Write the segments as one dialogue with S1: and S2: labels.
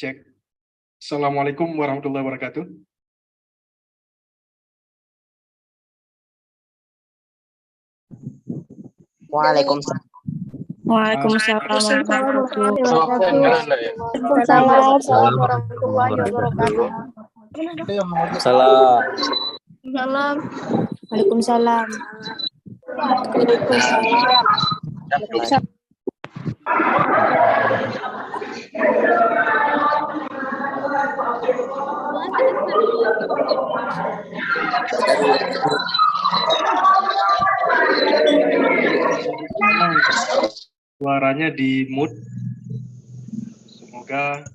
S1: Cek. Assalamualaikum warahmatullahi wabarakatuh.
S2: Waalaikumsalam.
S3: Waalaikumsalam warahmatullahi wabarakatuh.
S2: Waalaikumsalam warahmatullahi wabarakatuh.
S4: Salam.
S3: Waalaikumsalam.
S1: Suaranya di mute. Semoga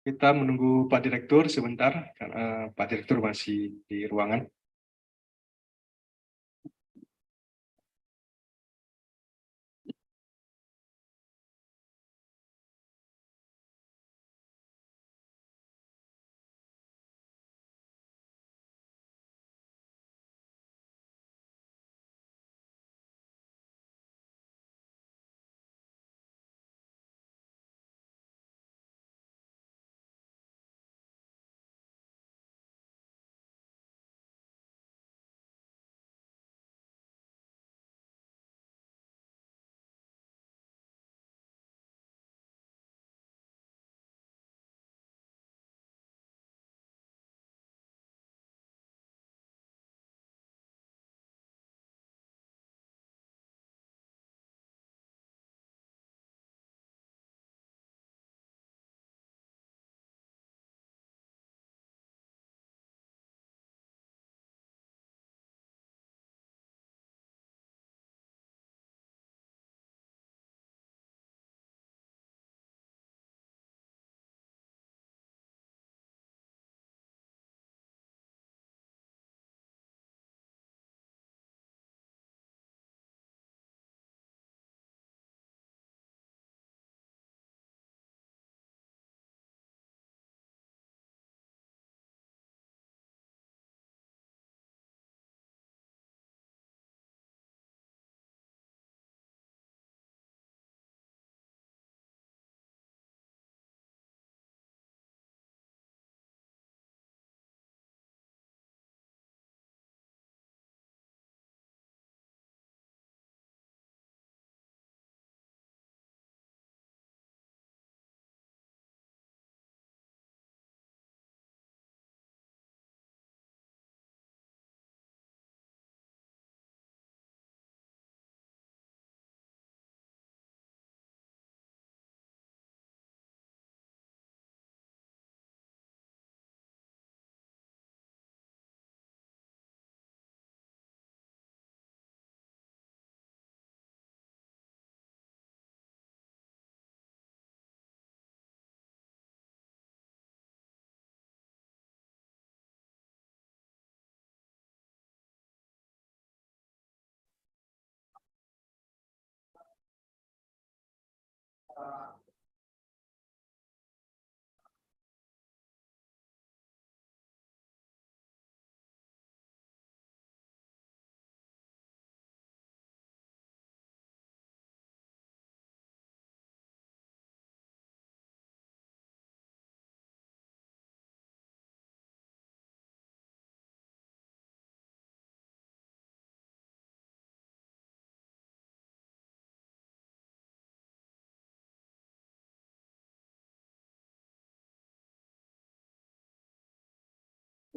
S1: kita menunggu Pak Direktur sebentar karena Pak Direktur masih di ruangan.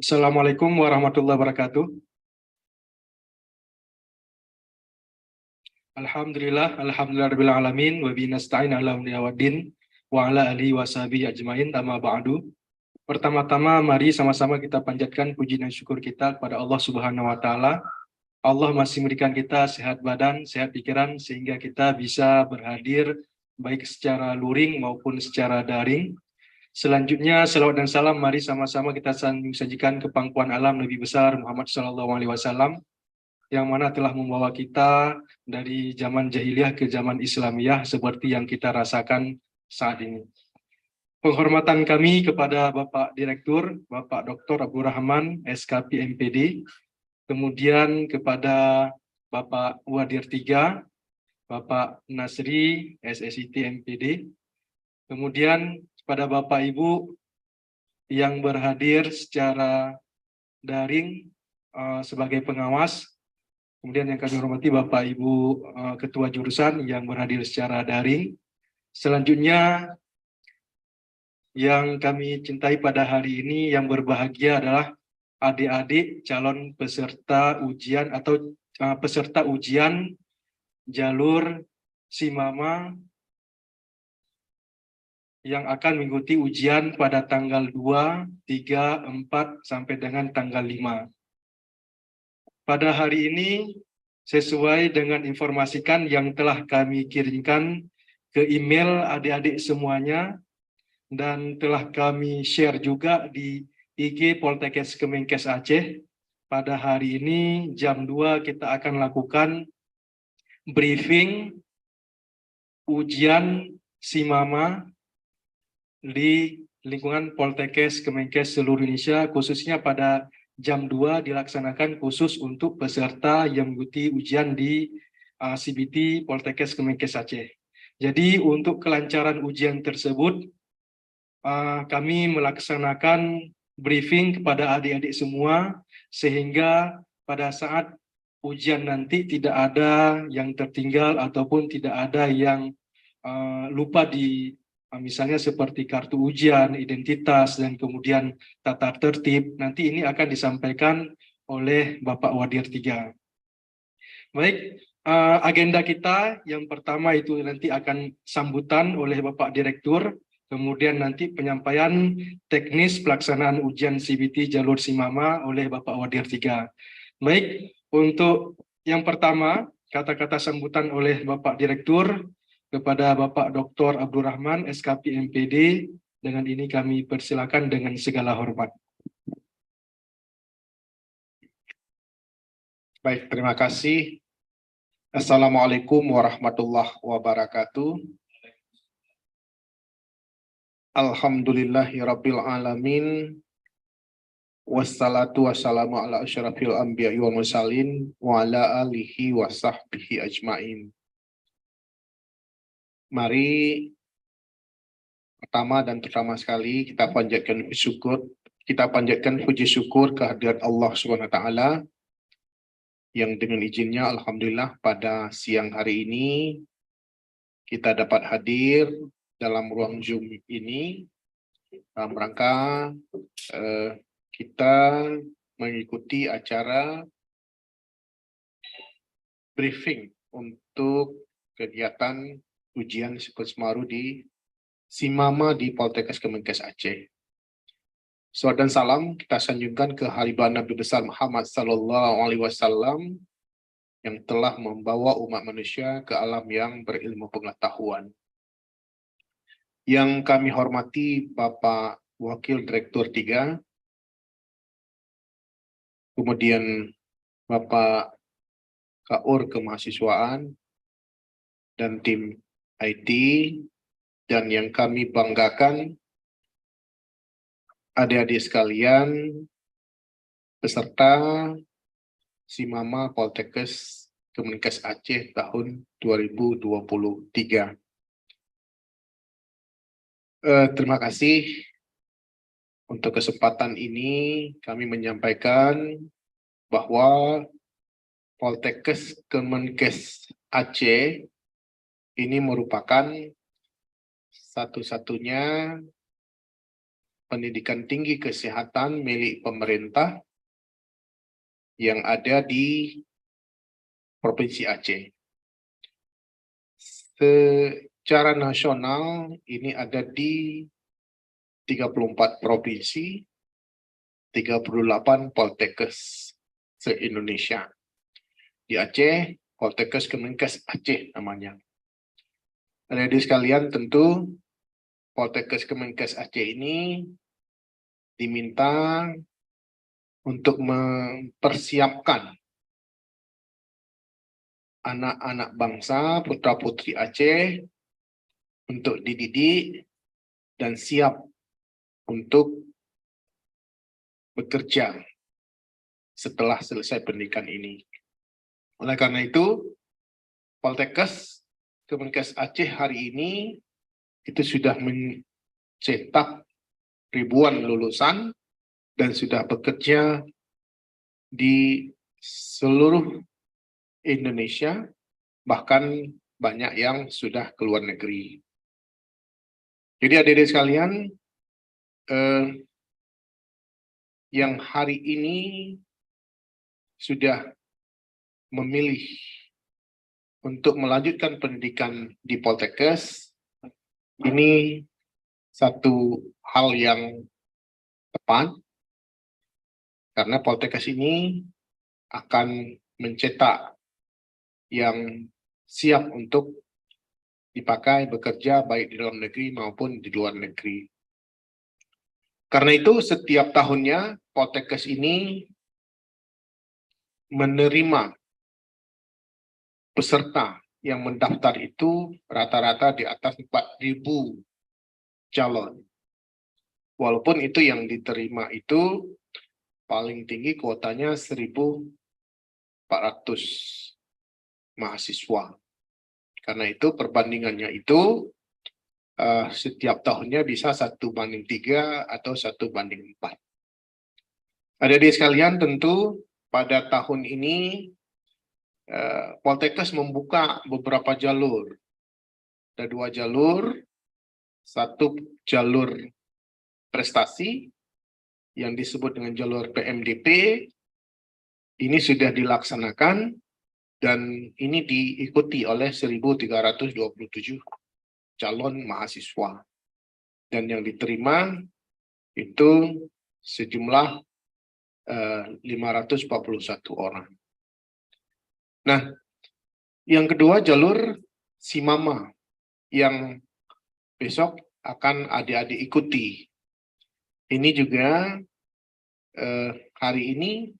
S1: Assalamualaikum warahmatullahi wabarakatuh. Alhamdulillah alamin wa bihi nasta'in ala umri waddin wa ala alihi washabihi ajmain amma ba'du. Pertama-tama mari sama-sama kita panjatkan puji dan syukur kita kepada Allah Subhanahu wa taala. Allah masih memberikan kita sehat badan, sehat pikiran sehingga kita bisa berhadir baik secara luring maupun secara daring. Selanjutnya, salawat dan salam mari sama-sama kita sajikan ke pangkuan alam Nabi besar Muhammad SAW yang mana telah membawa kita dari zaman jahiliyah ke zaman Islamiyah seperti yang kita rasakan saat ini. Penghormatan kami kepada Bapak Direktur, Bapak Dr. Abdurrahman, SKP MPD, kemudian kepada Bapak Wadir 3, Bapak Nasri, SSIT MPD, kemudian kepada Bapak Ibu yang berhadir secara daring sebagai pengawas, kemudian yang kami hormati Bapak Ibu Ketua Jurusan yang berhadir secara daring. Selanjutnya yang kami cintai pada hari ini yang berbahagia adalah adik-adik calon peserta ujian atau peserta ujian jalur Simama yang akan mengikuti ujian pada tanggal 2, 3, 4, sampai dengan tanggal 5. Pada hari ini, sesuai dengan informasikan yang telah kami kirimkan ke email adik-adik semuanya, dan telah kami share juga di IG Poltekkes Kemenkes Aceh, pada hari ini jam 2 kita akan lakukan briefing ujian Simama di lingkungan Poltekkes Kemenkes seluruh Indonesia, khususnya pada jam 2 dilaksanakan khusus untuk peserta yang mengikuti ujian di CBT Poltekkes Kemenkes Aceh. Jadi untuk kelancaran ujian tersebut, kami melaksanakan briefing kepada adik-adik semua, sehingga pada saat ujian nanti tidak ada yang tertinggal ataupun tidak ada yang lupa di misalnya seperti kartu ujian, identitas, dan kemudian tata tertib. Nanti ini akan disampaikan oleh Bapak Wadir 3. Baik, agenda kita yang pertama itu nanti akan sambutan oleh Bapak Direktur, kemudian nanti penyampaian teknis pelaksanaan ujian CBT jalur Simama oleh Bapak Wadir 3. Baik, untuk yang pertama, kata-kata sambutan oleh Bapak Direktur kepada Bapak Dr. Abdurrahman, SKP MPD, dengan ini kami persilakan dengan segala hormat.
S4: Baik, terima kasih. Assalamualaikum warahmatullahi wabarakatuh. Alhamdulillahirabbil alamin. Wassalatu wassalamu ala asyrafil anbiya'i wal mursalin wa ala alihi wa sahbihi ajmain. Mari pertama dan terutama sekali kita panjatkan puji syukur kehadirat Allah Subhanahu wa taala yang dengan izinnya alhamdulillah pada siang hari ini kita dapat hadir dalam ruang Zoom ini dalam rangka kita mengikuti acara briefing untuk kegiatan ujian Semaru di Simama di Poltekkes Kemenkes Aceh. Salawat dan salam kita sanjungkan ke Habibana Nabi besar Muhammad Sallallahu Alaihi Wasallam yang telah membawa umat manusia ke alam yang berilmu pengetahuan. Yang kami hormati Bapak Wakil Direktur 3, kemudian Bapak Kaur Kemahasiswaan dan tim IT, dan yang kami banggakan adik-adik sekalian peserta Simama Poltekkes Kemenkes Aceh tahun 2023. Terima kasih untuk kesempatan ini. Kami menyampaikan bahwa Poltekkes Kemenkes Aceh ini merupakan satu-satunya pendidikan tinggi kesehatan milik pemerintah yang ada di Provinsi Aceh. Secara nasional ini ada di 34 provinsi, 38 Poltekkes se-Indonesia. Di Aceh, Poltekkes Kemenkes Aceh namanya. Adik-adik sekalian, tentu Poltekkes Kemenkes Aceh ini diminta untuk mempersiapkan anak-anak bangsa, putra-putri Aceh untuk dididik dan siap untuk bekerja setelah selesai pendidikan ini. Oleh karena itu, Poltekkes Kemenkes Aceh hari ini itu sudah mencetak ribuan lulusan dan sudah bekerja di seluruh Indonesia, bahkan banyak yang sudah keluar negeri. Jadi adik-adik sekalian, yang hari ini sudah memilih untuk melanjutkan pendidikan di Poltekkes, ini satu hal yang tepat, karena Poltekkes ini akan mencetak yang siap untuk dipakai bekerja baik di dalam negeri maupun di luar negeri. Karena itu setiap tahunnya Poltekkes ini menerima peserta yang mendaftar itu rata-rata di atas 4.000 calon. Walaupun itu yang diterima itu paling tinggi kuotanya 1.400 mahasiswa. Karena itu perbandingannya itu setiap tahunnya bisa 1:3 atau 1:4. Adik-adik sekalian, tentu pada tahun ini Poltekkes membuka beberapa jalur. Ada 2 jalur, satu jalur prestasi yang disebut dengan jalur PMDP, ini sudah dilaksanakan dan ini diikuti oleh 1.327 calon mahasiswa. Dan yang diterima itu sejumlah 541 orang. Nah, yang kedua jalur Simama yang besok akan adik-adik ikuti. Ini juga hari ini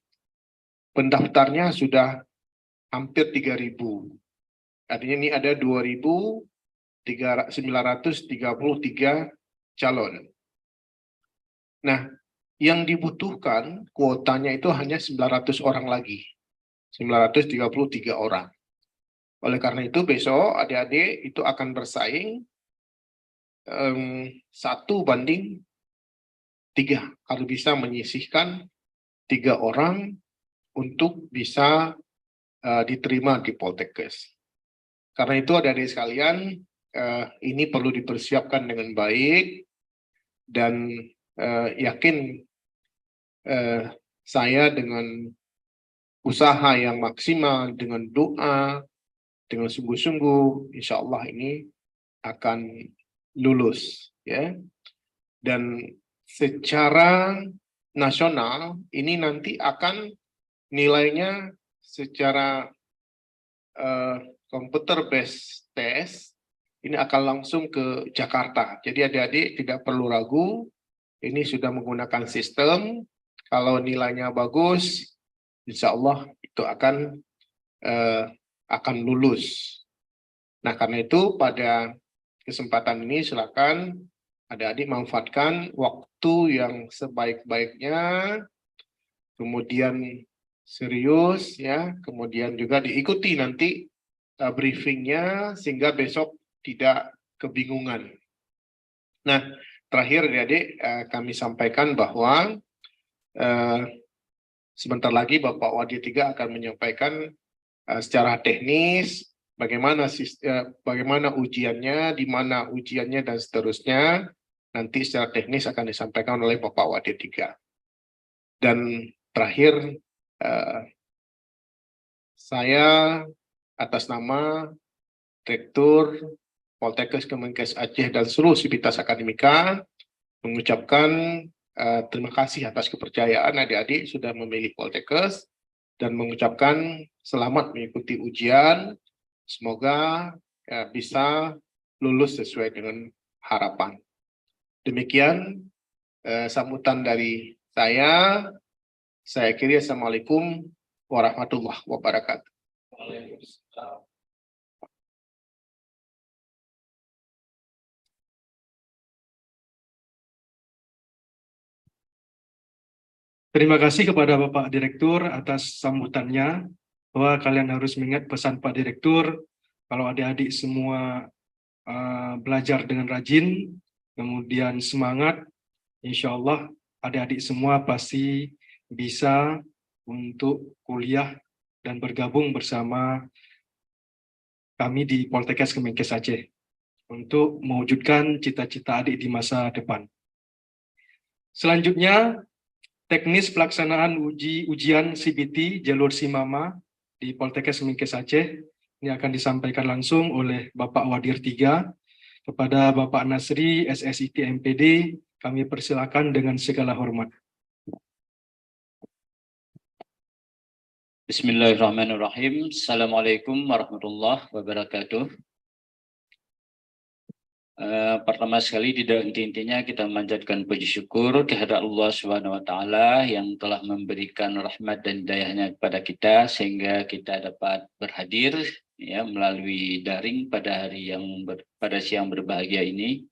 S4: pendaftarnya sudah hampir 3.000. Artinya ini ada 2.933 calon. Nah, yang dibutuhkan kuotanya itu hanya 900 orang lagi. 933 orang. Oleh karena itu besok adik-adik itu akan bersaing 1:3. Harus bisa menyisihkan 3 orang untuk bisa diterima di Poltekkes. Karena itu adik-adik sekalian, ini perlu dipersiapkan dengan baik dan yakin saya dengan usaha yang maksimal, dengan doa, dengan sungguh-sungguh, insya Allah ini akan lulus, ya. Dan secara nasional ini nanti akan nilainya secara computer based test ini akan langsung ke Jakarta. Jadi adik-adik tidak perlu ragu, ini sudah menggunakan sistem. Kalau nilainya bagus, insya Allah itu akan lulus. Nah, karena itu pada kesempatan ini silakan adik-adik manfaatkan waktu yang sebaik-baiknya, kemudian serius ya, kemudian juga diikuti nanti briefingnya sehingga besok tidak kebingungan. Nah, terakhir adik-adik kami sampaikan bahwa sebentar lagi Bapak Wadi 3 akan menyampaikan secara teknis bagaimana ujiannya, di mana ujiannya dan seterusnya. Nanti secara teknis akan disampaikan oleh Bapak Wadi 3. Dan terakhir saya atas nama Rektur Poltekkes Kemenkes Aceh dan seluruh sivitas akademika mengucapkan terima kasih atas kepercayaan adik-adik sudah memilih Poltekkes dan mengucapkan selamat mengikuti ujian. Semoga bisa lulus sesuai dengan harapan. Demikian sambutan dari saya. Saya akhiri, assalamualaikum warahmatullahi wabarakatuh.
S1: Terima kasih kepada Bapak Direktur atas sambutannya, bahwa kalian harus mengingat pesan Pak Direktur, kalau adik-adik semua belajar dengan rajin, kemudian semangat, insya Allah adik-adik semua pasti bisa untuk kuliah dan bergabung bersama kami di Poltekkes Kemenkes Aceh untuk mewujudkan cita-cita adik di masa depan. Selanjutnya, teknis pelaksanaan ujian CBT jalur Simama di Poltekkes Kemenkes Aceh ini akan disampaikan langsung oleh Bapak Wadir 3 kepada Bapak Nasri SSIT MPD. Kami persilakan dengan segala hormat.
S5: Bismillahirrahmanirrahim. Assalamualaikum warahmatullahi wabarakatuh. Pertama sekali intinya kita memanjatkan puji syukur kehadirat Allah Subhanahu wa taala yang telah memberikan rahmat dan hidayahnya kepada kita sehingga kita dapat berhadir ya melalui daring pada pada siang berbahagia ini.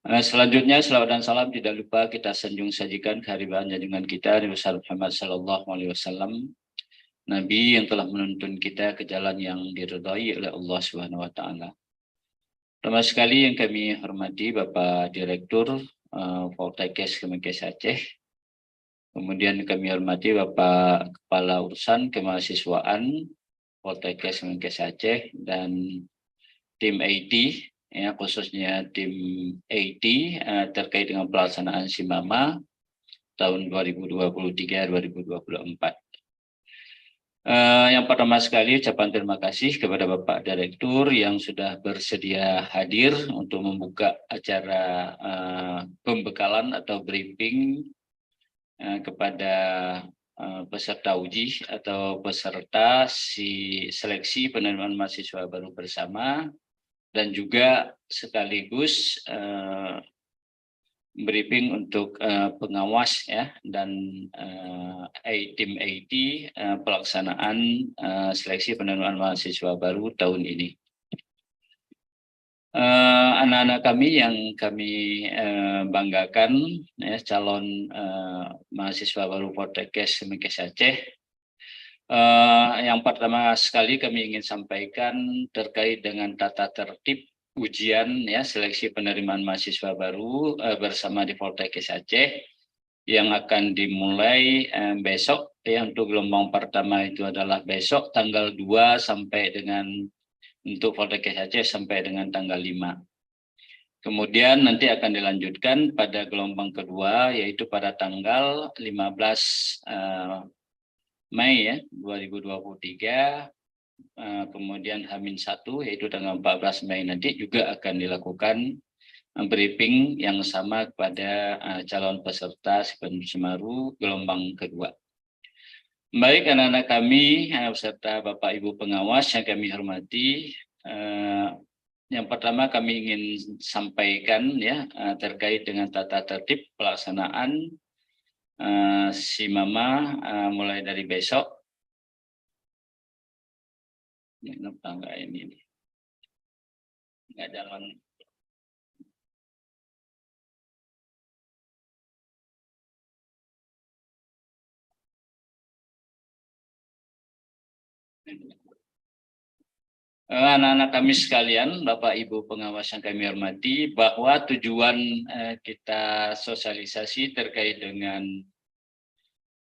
S5: Selanjutnya selawat dan salam tidak lupa kita sanjung sajikan kehadiran junjungan kita Nabi Muhammad sallallahu alaihi wasallam, Nabi yang telah menuntun kita ke jalan yang diridhai oleh Allah Subhanahu wa taala. Pertama sekali yang kami hormati Bapak Direktur Poltekkes Kemenkes Aceh. Kemudian kami hormati Bapak Kepala Urusan Kemahasiswaan Poltekkes Kemenkes Aceh dan tim IT, ya khususnya tim IT terkait dengan pelaksanaan Simama tahun 2023-2024. Yang pertama sekali ucapan terima kasih kepada Bapak Direktur yang sudah bersedia hadir untuk membuka acara pembekalan atau briefing kepada peserta uji atau peserta seleksi penerimaan mahasiswa baru bersama, dan juga sekaligus briefing untuk pengawas ya dan tim IT pelaksanaan seleksi penerimaan mahasiswa baru tahun ini. Anak-anak kami yang kami banggakan ya, calon mahasiswa baru Poltekkes Kemenkes Aceh. Yang pertama sekali kami ingin sampaikan terkait dengan tata tertib ujian ya seleksi penerimaan mahasiswa baru bersama di Poltekkes Aceh yang akan dimulai besok ya. Untuk gelombang pertama itu adalah besok tanggal 2 sampai dengan untuk Poltekkes Aceh sampai dengan tanggal 5. Kemudian nanti akan dilanjutkan pada gelombang kedua yaitu pada tanggal 15 Mei ya 2023. Kemudian H-1 yaitu tanggal 14 Mei nanti juga akan dilakukan briefing yang sama kepada calon peserta Simaru gelombang kedua. Baik anak-anak kami beserta Bapak Ibu pengawas yang kami hormati, yang pertama kami ingin sampaikan ya terkait dengan tata tertib pelaksanaan Simama mulai dari besok. Enggak ini enggak jalan. Anak-anak kami sekalian, Bapak Ibu pengawas yang kami hormati, bahwa tujuan kita sosialisasi terkait dengan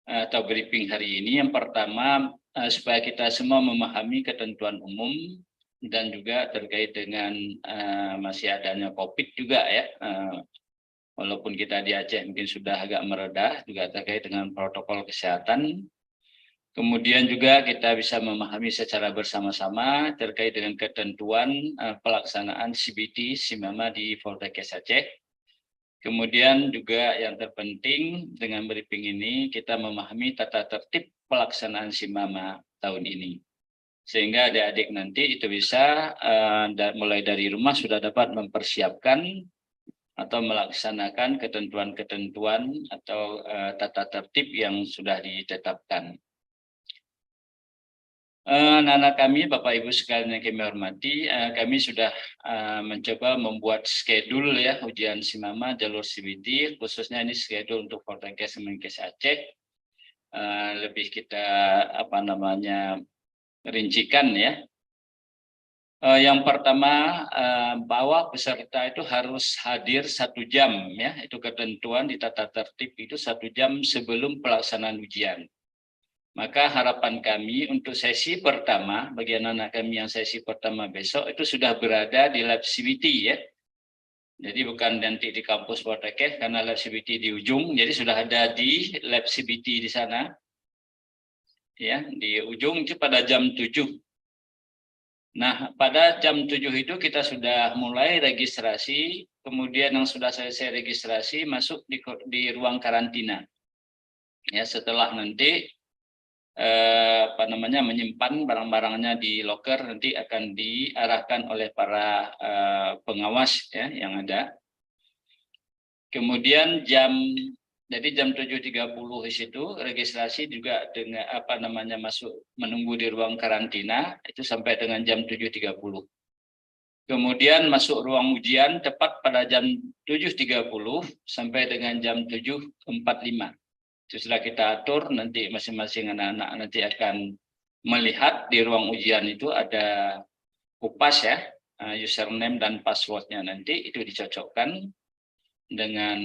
S5: atau briefing hari ini yang pertama supaya kita semua memahami ketentuan umum dan juga terkait dengan masih adanya COVID juga ya. Walaupun kita di Aceh mungkin sudah agak meredah juga terkait dengan protokol kesehatan. Kemudian juga kita bisa memahami secara bersama-sama terkait dengan ketentuan pelaksanaan CBT Simama di Poltekkes Aceh. Kemudian juga yang terpenting dengan briefing ini kita memahami tata tertib pelaksanaan Simama tahun ini. Sehingga adik-adik nanti itu bisa mulai dari rumah sudah dapat mempersiapkan atau melaksanakan ketentuan-ketentuan atau tata tertib yang sudah ditetapkan. Anak-anak kami, Bapak Ibu sekalian yang kami hormati, kami sudah mencoba membuat schedule ya ujian SIMAMA jalur CBT, khususnya ini schedule untuk Poltekkes Kemenkes Aceh. Lebih kita rincikan ya. Yang pertama, bahwa peserta itu harus hadir 1 jam ya, itu ketentuan di tata tertib itu 1 jam sebelum pelaksanaan ujian. Maka harapan kami untuk sesi pertama, bagi anak-anak kami yang sesi pertama besok itu sudah berada di lab CBT ya. Jadi bukan nanti di kampus Poltekkes karena lab CBT di ujung, jadi sudah ada di lab CBT di sana. Ya, di ujung itu pada jam 7. Nah, pada jam 7 itu kita sudah mulai registrasi, kemudian yang sudah selesai registrasi masuk di ruang karantina. Ya, setelah nanti menyimpan barang-barangnya di loker, nanti akan diarahkan oleh para pengawas ya yang ada. Kemudian jam 7.30 di situ registrasi juga dengan masuk menunggu di ruang karantina itu sampai dengan jam 7.30. Kemudian masuk ruang ujian tepat pada jam 7.30 sampai dengan jam 7.45. Setelah kita atur, nanti masing-masing anak-anak nanti akan melihat di ruang ujian itu ada kupas ya, username dan passwordnya nanti itu dicocokkan dengan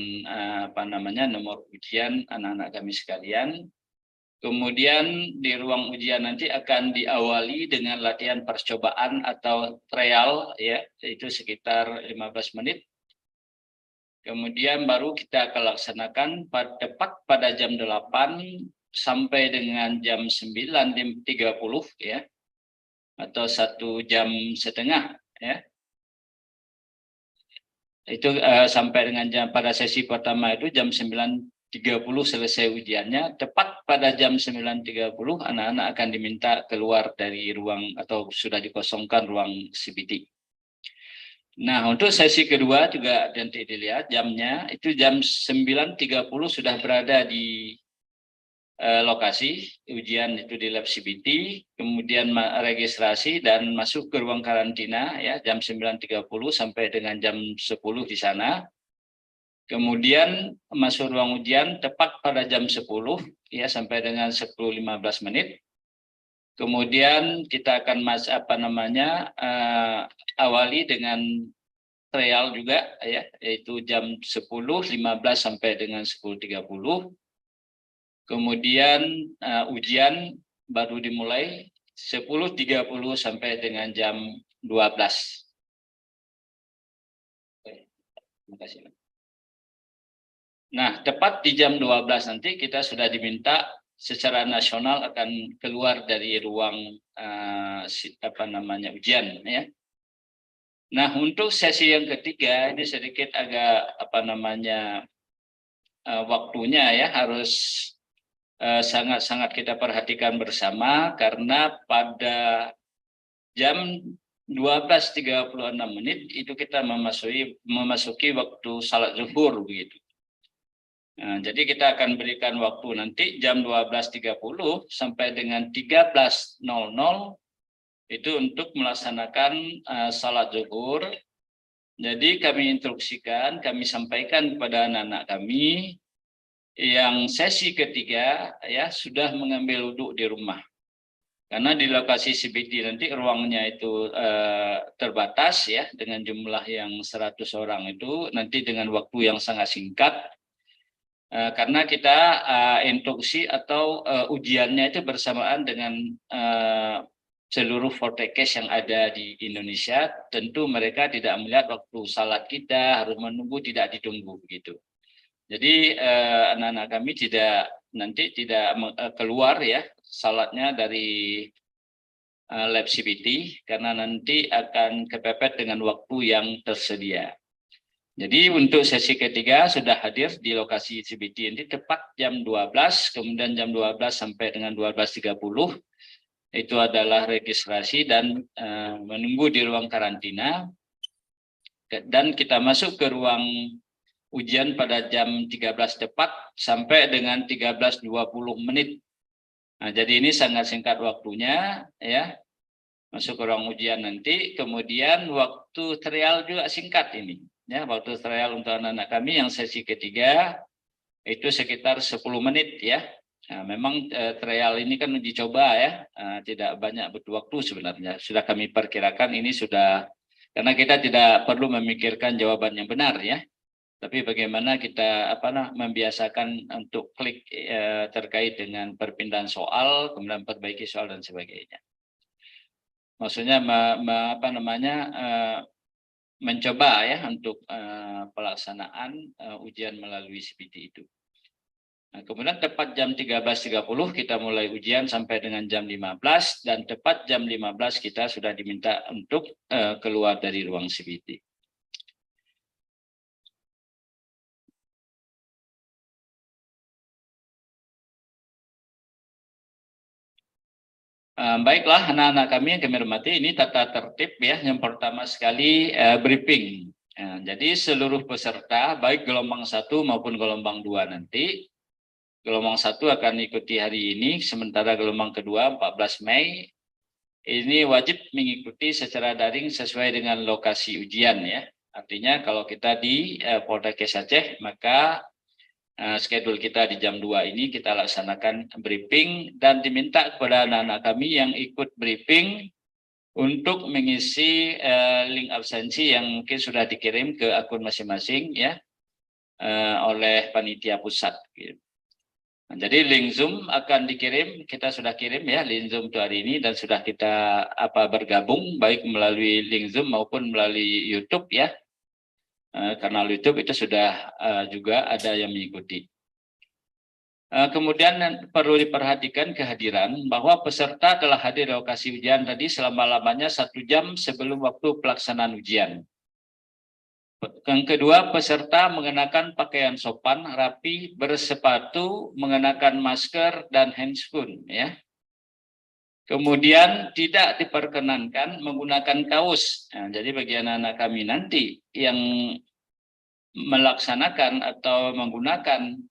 S5: nomor ujian anak-anak kami sekalian. Kemudian di ruang ujian nanti akan diawali dengan latihan percobaan atau trial ya, itu sekitar 15 menit. Kemudian baru kita akan laksanakan tepat pada jam 8 sampai dengan jam 9.30 ya, atau 1 jam setengah ya. Itu sampai dengan pada sesi pertama itu jam 9.30 selesai ujiannya. Tepat pada jam 9.30 anak-anak akan diminta keluar dari ruang atau sudah dikosongkan ruang CBT. Nah, untuk sesi kedua juga nanti dilihat jamnya, itu jam 9.30 sudah berada di lokasi ujian itu di lab CBT, kemudian registrasi dan masuk ke ruang karantina ya jam 9.30 sampai dengan jam 10 di sana. Kemudian masuk ruang ujian tepat pada jam 10 ya sampai dengan 10.15 menit. Kemudian kita akan awali dengan trial juga ya, yaitu jam 10.15 sampai dengan 10.30. Kemudian ujian baru dimulai 10.30 sampai dengan jam 12. Terima kasih. Nah, tepat di jam 12 nanti kita sudah diminta secara nasional akan keluar dari ruang ujian ya. Nah, untuk sesi yang ketiga ini sedikit agak waktunya ya harus sangat-sangat kita perhatikan bersama karena pada jam 12.36 menit itu kita memasuki waktu salat zuhur begitu. Nah, jadi kita akan berikan waktu nanti jam 12.30 sampai dengan 13.00 itu untuk melaksanakan salat zuhur. Jadi kami instruksikan, kami sampaikan kepada anak-anak kami yang sesi ketiga ya sudah mengambil wudhu di rumah. Karena di lokasi CBT nanti ruangnya itu terbatas ya dengan jumlah yang 100 orang itu nanti dengan waktu yang sangat singkat. Karena kita instruksi atau ujiannya itu bersamaan dengan seluruh Poltekkes yang ada di Indonesia, tentu mereka tidak melihat waktu salat kita harus menunggu, tidak ditunggu begitu. Jadi anak-anak kami tidak keluar ya salatnya dari lab CBT karena nanti akan kepepet dengan waktu yang tersedia. Jadi untuk sesi ketiga sudah hadir di lokasi CBT ini tepat jam 12, kemudian jam 12 sampai dengan 12.30 itu adalah registrasi dan menunggu di ruang karantina. Dan kita masuk ke ruang ujian pada jam 13 tepat sampai dengan 13.20 menit. Nah, jadi ini sangat singkat waktunya ya, masuk ke ruang ujian nanti. Kemudian waktu trial juga singkat ini ya, waktu trial untuk anak-anak kami yang sesi ketiga itu sekitar 10 menit ya. Nah, memang trial ini kan uji coba ya, tidak banyak butuh waktu sebenarnya. Sudah kami perkirakan ini sudah, karena kita tidak perlu memikirkan jawaban yang benar ya, tapi bagaimana kita membiasakan untuk klik terkait dengan perpindahan soal, kemudian perbaiki soal dan sebagainya. Maksudnya mencoba ya untuk pelaksanaan ujian melalui CPT itu. Nah, kemudian tepat jam 13.30 kita mulai ujian sampai dengan jam 15, dan tepat jam 15 kita sudah diminta untuk keluar dari ruang CPT. Baiklah anak-anak kami yang kami hormati, ini tata tertib ya. Yang pertama sekali briefing. Jadi seluruh peserta baik gelombang 1 maupun gelombang 2 nanti. Gelombang 1 akan ikuti hari ini, sementara gelombang kedua 14 Mei ini wajib mengikuti secara daring sesuai dengan lokasi ujian ya. Artinya kalau kita di Poltekkes Aceh, maka schedule kita di jam 2 ini kita laksanakan briefing, dan diminta kepada anak-anak kami yang ikut briefing untuk mengisi link absensi yang mungkin sudah dikirim ke akun masing-masing ya oleh panitia pusat gitu. Nah, jadi link Zoom akan dikirim, kita sudah kirim ya link Zoom untuk hari ini, dan sudah kita bergabung baik melalui link Zoom maupun melalui YouTube ya. Kanal YouTube itu sudah juga ada yang mengikuti. Kemudian perlu diperhatikan kehadiran bahwa peserta telah hadir di lokasi ujian tadi selama-lamanya 1 jam sebelum waktu pelaksanaan ujian. Yang kedua, peserta mengenakan pakaian sopan, rapi, bersepatu, mengenakan masker dan handscoon ya. Kemudian tidak diperkenankan menggunakan kaos. Nah, jadi bagi anak-anak kami nanti yang melaksanakan atau menggunakan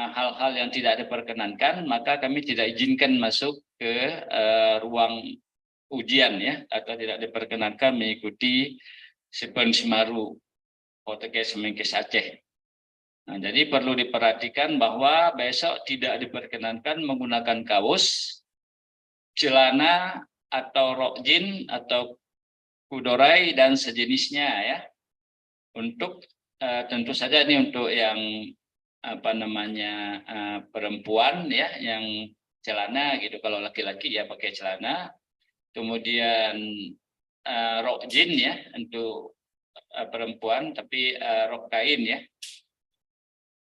S5: hal-hal yang tidak diperkenankan, maka kami tidak izinkan masuk ke ruang ujian ya, atau tidak diperkenankan mengikuti Sipen Simaru Poltekkes Kemenkes Aceh. Nah, jadi perlu diperhatikan bahwa besok tidak diperkenankan menggunakan kaos, celana atau rok jin atau kudorai dan sejenisnya ya. Untuk tentu saja ini untuk yang perempuan ya, yang celana gitu. Kalau laki-laki ya pakai celana. Kemudian rok jin ya untuk perempuan, tapi rok kain ya.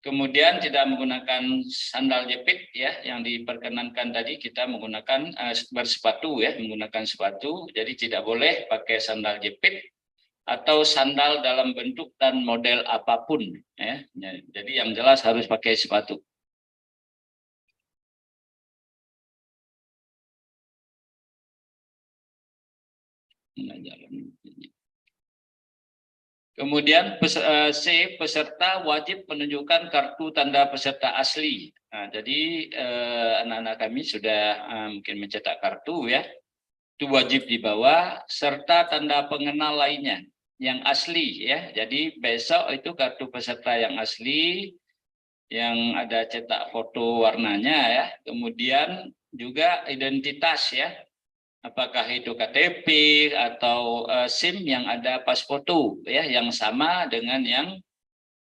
S5: Kemudian tidak menggunakan sandal jepit ya, yang diperkenankan tadi kita menggunakan bersepatu ya, menggunakan sepatu. Jadi tidak boleh pakai sandal jepit atau sandal dalam bentuk dan model apapun ya. Jadi yang jelas harus pakai sepatu. Kemudian peserta wajib menunjukkan kartu tanda peserta asli. Nah, jadi anak-anak kami sudah mungkin mencetak kartu ya, itu wajib dibawa, serta tanda pengenal lainnya yang asli ya. Jadi besok itu kartu peserta yang asli, yang ada cetak foto warnanya ya. Kemudian juga identitas ya. Apakah itu KTP atau SIM yang ada pas foto ya, yang sama dengan yang,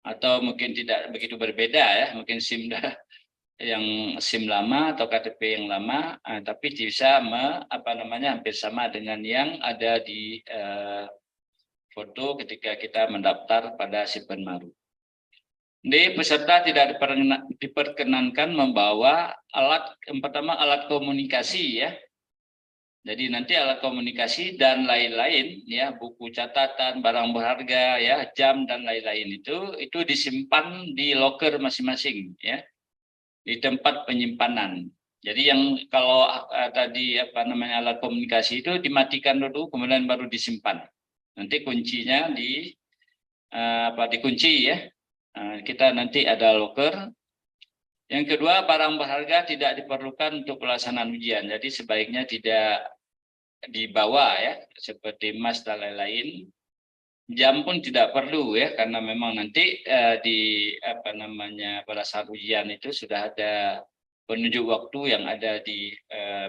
S5: atau mungkin tidak begitu berbeda ya, mungkin SIM yang SIM lama atau KTP yang lama, tapi bisa hampir sama dengan yang ada di foto ketika kita mendaftar pada Sipen Maru. Di peserta tidak diperkenankan membawa alat komunikasi ya. Jadi nanti alat komunikasi dan lain-lain ya, buku catatan, barang berharga ya, jam dan lain-lain itu disimpan di loker masing-masing ya, di tempat penyimpanan. Jadi yang kalau tadi alat komunikasi itu dimatikan dulu kemudian baru disimpan. Nanti kuncinya dikunci ya. Kita nanti ada loker Yang kedua, barang berharga tidak diperlukan untuk pelaksanaan ujian. Jadi sebaiknya tidak dibawa ya, seperti emas dan lain-lain. Jam pun tidak perlu ya, karena memang nanti di pada saat ujian itu sudah ada penunjuk waktu yang ada di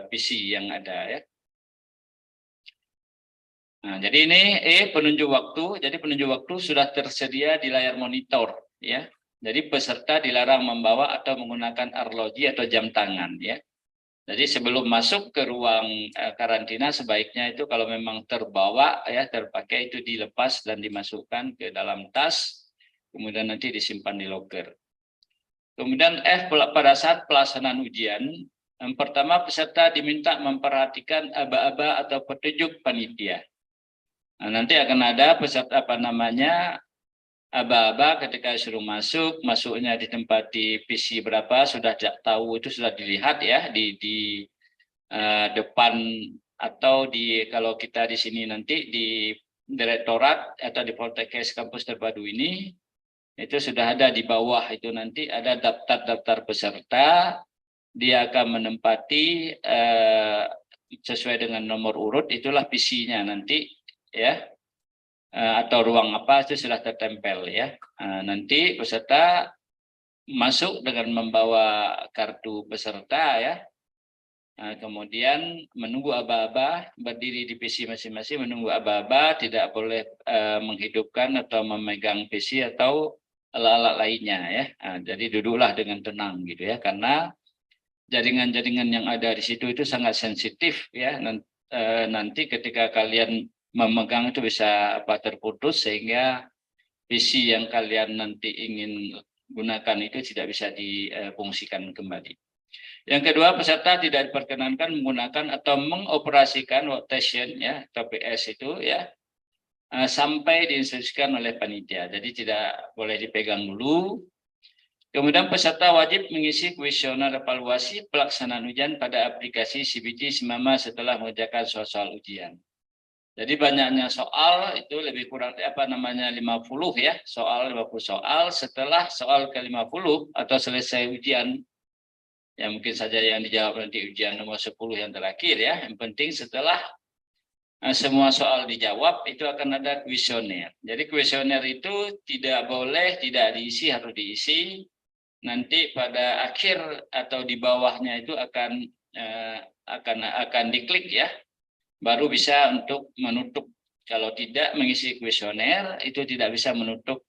S5: PC yang ada ya. Nah, jadi ini penunjuk waktu. Jadi penunjuk waktu sudah tersedia di layar monitor ya. Jadi peserta dilarang membawa atau menggunakan arloji atau jam tangan ya. Jadi sebelum masuk ke ruang karantina sebaiknya itu kalau memang terbawa ya, terpakai itu dilepas dan dimasukkan ke dalam tas, kemudian nanti disimpan di loker. Kemudian pada saat pelaksanaan ujian, yang pertama peserta diminta memperhatikan aba-aba atau petunjuk panitia. Nah, nanti akan ada peserta aba-aba ketika suruh masuknya di tempat di PC berapa sudah tahu, itu sudah dilihat ya di depan atau kalau kita di sini nanti di direktorat atau di Poltekkes Kampus Terpadu ini itu sudah ada di bawah, itu nanti ada daftar peserta, dia akan menempati sesuai dengan nomor urut, itulah PC-nya nanti ya. Atau ruang apa itu sudah tertempel ya. Nanti peserta masuk dengan membawa kartu peserta ya. Kemudian menunggu aba-aba, berdiri di PC masing-masing menunggu aba-aba, tidak boleh menghidupkan atau memegang PC atau alat-alat lainnya ya. Jadi duduklah dengan tenang gitu ya, karena jaringan-jaringan yang ada di situ itu sangat sensitif ya. Nanti ketika kalian memegang itu bisa terputus sehingga PC yang kalian nanti ingin gunakan itu tidak bisa difungsikan kembali. Yang kedua, peserta tidak diperkenankan menggunakan atau mengoperasikan workstation ya atau PS itu ya sampai diinstruksikan oleh panitia. Jadi tidak boleh dipegang dulu. Kemudian peserta wajib mengisi kuesioner evaluasi pelaksanaan ujian pada aplikasi CBT Simama setelah mengerjakan soal ujian. Jadi banyaknya soal itu lebih kurang 50 ya, 50 soal. Setelah soal ke-50 atau selesai ujian, ya mungkin saja yang dijawab nanti ujian nomor 10 yang terakhir ya. Yang penting setelah semua soal dijawab itu akan ada kuesioner. Jadi kuesioner itu tidak boleh tidak diisi, harus diisi. Nanti pada akhir atau di bawahnya itu akan diklik ya. Baru bisa untuk menutup. Kalau tidak mengisi kuesioner itu tidak bisa menutup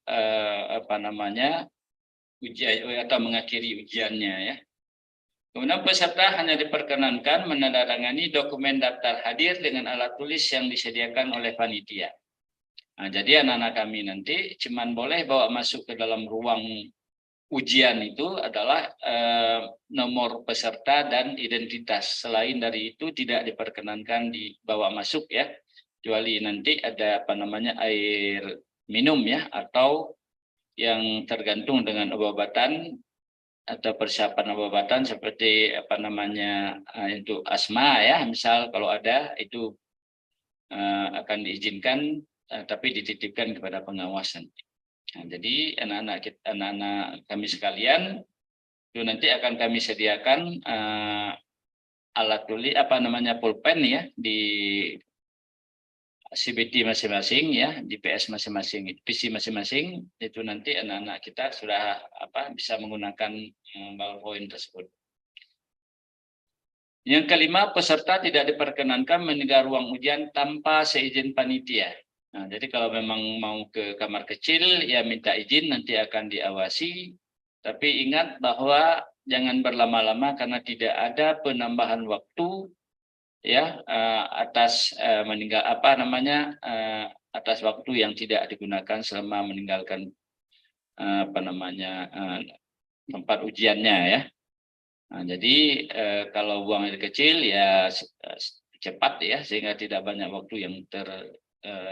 S5: ujian atau mengakhiri ujiannya ya. Kemudian peserta hanya diperkenankan menandatangani dokumen daftar hadir dengan alat tulis yang disediakan oleh panitia. Nah, jadi anak-anak kami nanti cuman boleh bawa masuk ke dalam ruang ujian itu adalah nomor peserta dan identitas. Selain dari itu tidak diperkenankan dibawa masuk ya, kecuali nanti ada air minum ya, atau yang tergantung dengan obat-obatan atau persiapan obat-obatan seperti untuk asma ya, misal kalau ada itu akan diizinkan tapi dititipkan kepada pengawasan. Nah, jadi anak-anak kami sekalian itu nanti akan kami sediakan alat tulis pulpen ya di CBT masing-masing ya, di PS masing-masing, PC masing-masing, itu nanti anak-anak kita sudah bisa menggunakan ballpoint tersebut. Yang kelima, peserta tidak diperkenankan meninggal ruang ujian tanpa seizin panitia. Nah, jadi kalau memang mau ke kamar kecil, ya minta izin, nanti akan diawasi. Tapi ingat bahwa jangan berlama-lama karena tidak ada penambahan waktu ya atas meninggal atas waktu yang tidak digunakan selama meninggalkan tempat ujiannya ya. Nah, jadi kalau buang air kecil ya cepat ya, sehingga tidak banyak waktu yang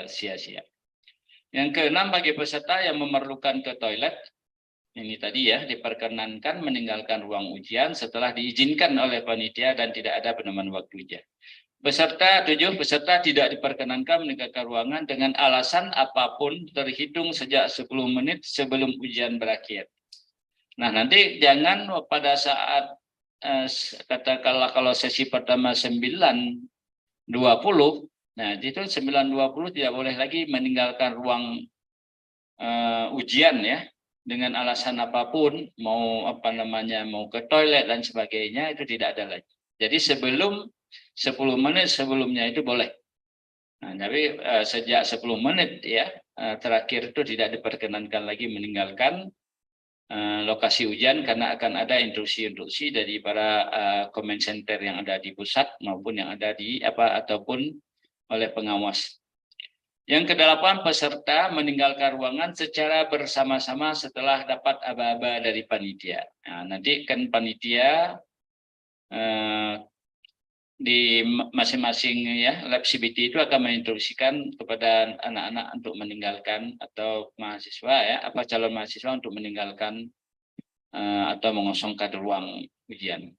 S5: sia-sia. Yang keenam, bagi peserta yang memerlukan ke toilet, ini tadi ya, diperkenankan meninggalkan ruang ujian setelah diizinkan oleh panitia dan tidak ada penambahan waktu ujian. Peserta tidak diperkenankan meninggalkan ruangan dengan alasan apapun terhitung sejak 10 menit sebelum ujian berakhir. Nah, nanti jangan pada saat katakanlah kalau sesi pertama 9.20, nah itu 9.20 tidak boleh lagi meninggalkan ruang ujian ya, dengan alasan apapun, mau apa namanya, mau ke toilet dan sebagainya, itu tidak ada lagi. Jadi sebelum 10 menit sebelumnya itu boleh. Nah, tapi sejak 10 menit ya terakhir itu tidak diperkenankan lagi meninggalkan lokasi ujian, karena akan ada instruksi-instruksi dari para comment center yang ada di pusat maupun yang ada di ataupun oleh pengawas. Yang ke-8, peserta meninggalkan ruangan secara bersama-sama setelah dapat aba-aba dari panitia. Nah, nanti kan panitia di masing-masing ya lab CBT itu akan menginstruksikan kepada anak-anak untuk meninggalkan, atau mahasiswa ya, calon mahasiswa untuk meninggalkan atau mengosongkan ruang ujian.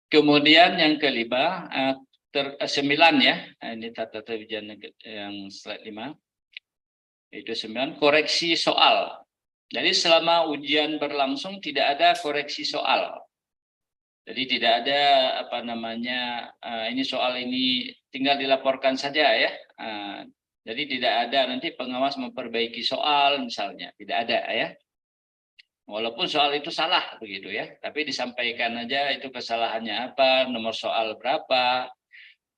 S5: Kemudian yang kelima, 9 ya, ini tata ujian yang slide 5, itu 9, koreksi soal. Jadi selama ujian berlangsung tidak ada koreksi soal. Jadi tidak ada apa namanya, ini soal ini tinggal dilaporkan saja ya. Jadi tidak ada nanti pengawas memperbaiki soal misalnya, tidak ada ya. Walaupun soal itu salah begitu ya, tapi disampaikan aja itu kesalahannya apa, nomor soal berapa,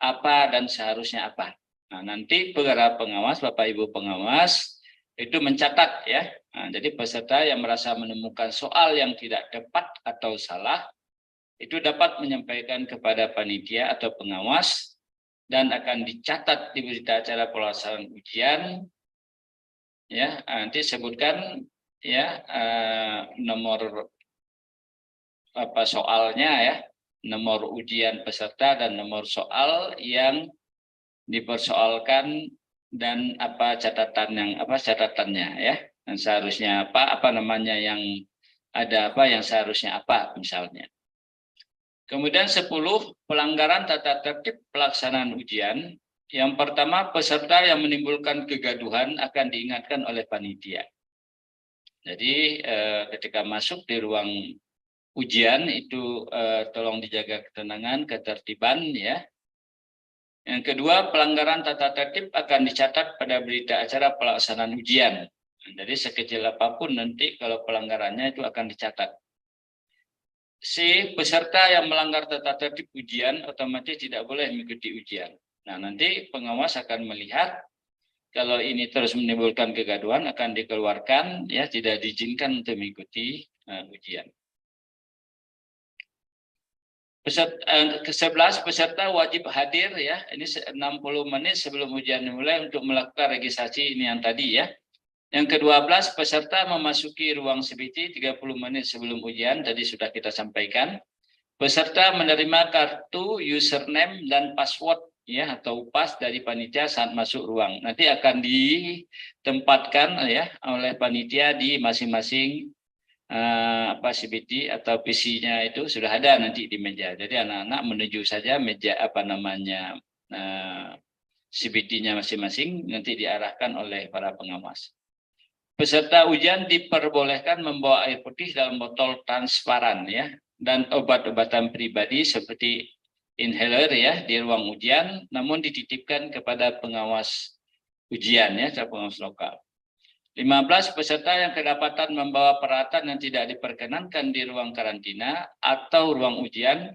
S5: apa dan seharusnya apa. Nah, nanti para pengawas, Bapak Ibu pengawas itu mencatat ya. Nah, jadi peserta yang merasa menemukan soal yang tidak tepat atau salah itu dapat menyampaikan kepada panitia atau pengawas dan akan dicatat di berita acara pelaksanaan ujian ya. Nanti sebutkan ya nomor apa soalnya ya, nomor ujian peserta dan nomor soal yang dipersoalkan dan apa catatan yang catatannya ya, dan seharusnya apa namanya yang ada apa yang seharusnya apa misalnya. Kemudian 10, pelanggaran tata tertib pelaksanaan ujian. Yang pertama, peserta yang menimbulkan kegaduhan akan diingatkan oleh panitia. Jadi ketika masuk di ruang ujian itu tolong dijaga ketenangan, ketertiban ya. Yang kedua, pelanggaran tata tertib akan dicatat pada berita acara pelaksanaan ujian. Jadi sekecil apapun nanti kalau pelanggarannya itu akan dicatat. C, peserta yang melanggar tata tertib ujian otomatis tidak boleh mengikuti ujian. Nah, nanti pengawas akan melihat kalau ini terus menimbulkan kegaduhan akan dikeluarkan ya, tidak diizinkan untuk mengikuti ujian. Ke-11, peserta wajib hadir ya, ini 60 menit sebelum ujian dimulai untuk melakukan registrasi ini yang tadi ya. Yang ke-12, peserta memasuki ruang CBT 30 menit sebelum ujian, tadi sudah kita sampaikan. Peserta menerima kartu username dan password ya atau pas dari panitia saat masuk ruang. Nanti akan ditempatkan ya oleh panitia di masing-masing CBT atau PC-nya itu sudah ada nanti di meja. Jadi anak-anak menuju saja meja CBT-nya masing-masing, nanti diarahkan oleh para pengawas. Peserta ujian diperbolehkan membawa air putih dalam botol transparan ya, dan obat-obatan pribadi seperti inhaler ya di ruang ujian, namun dititipkan kepada pengawas ujian ya, pengawas lokal. 15, peserta yang kedapatan membawa peralatan yang tidak diperkenankan di ruang karantina atau ruang ujian,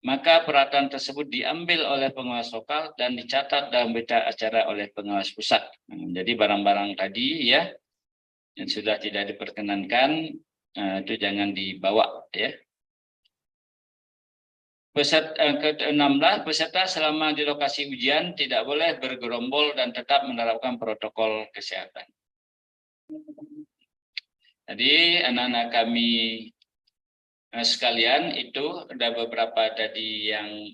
S5: maka peralatan tersebut diambil oleh pengawas lokal dan dicatat dalam berita acara oleh pengawas pusat. Jadi barang-barang tadi ya yang sudah tidak diperkenankan itu jangan dibawa ya. Ke-16, peserta selama di lokasi ujian tidak boleh bergerombol dan tetap menerapkan protokol kesehatan. Jadi anak-anak kami sekalian, itu ada beberapa tadi yang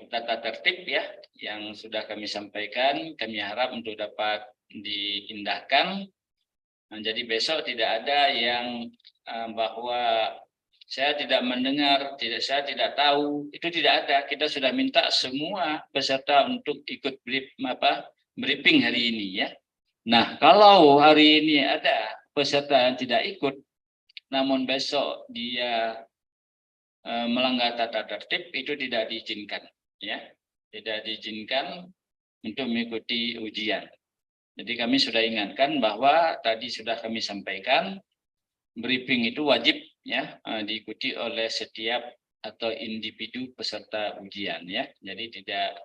S5: tata tertib ya yang sudah kami sampaikan, kami harap untuk dapat diindahkan. Nah, jadi besok tidak ada yang bahwa saya tidak mendengar, saya tidak tahu, itu tidak ada. Kita sudah minta semua peserta untuk ikut briefing hari ini ya. Nah, kalau hari ini ada peserta yang tidak ikut, namun besok dia melanggar tata tertib, itu tidak diizinkan, ya, tidak diizinkan untuk mengikuti ujian. Jadi kami sudah ingatkan bahwa tadi sudah kami sampaikan, briefing itu wajib, ya, diikuti oleh setiap atau individu peserta ujian, ya. Jadi tidak,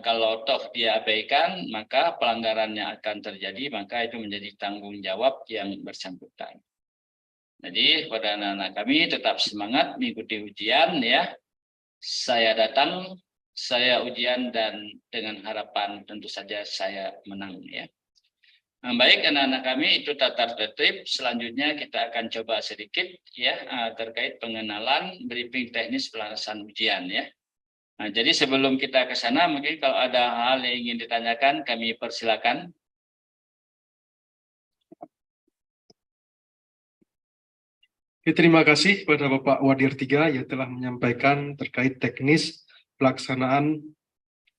S5: kalau toh dia abaikan, maka pelanggarannya akan terjadi, maka itu menjadi tanggung jawab yang bersangkutan. Jadi pada anak-anak kami tetap semangat mengikuti ujian, ya. Saya datang, saya ujian, dan dengan harapan tentu saja saya menang, ya. Nah, baik anak-anak kami, itu tata tertib. Selanjutnya kita akan coba sedikit, ya, terkait pengenalan briefing teknis pelaksanaan ujian, ya. Nah, jadi sebelum kita ke sana, mungkin kalau ada hal yang ingin ditanyakan, kami persilakan.
S1: Terima kasih kepada Bapak Wadir 3 yang telah menyampaikan terkait teknis pelaksanaan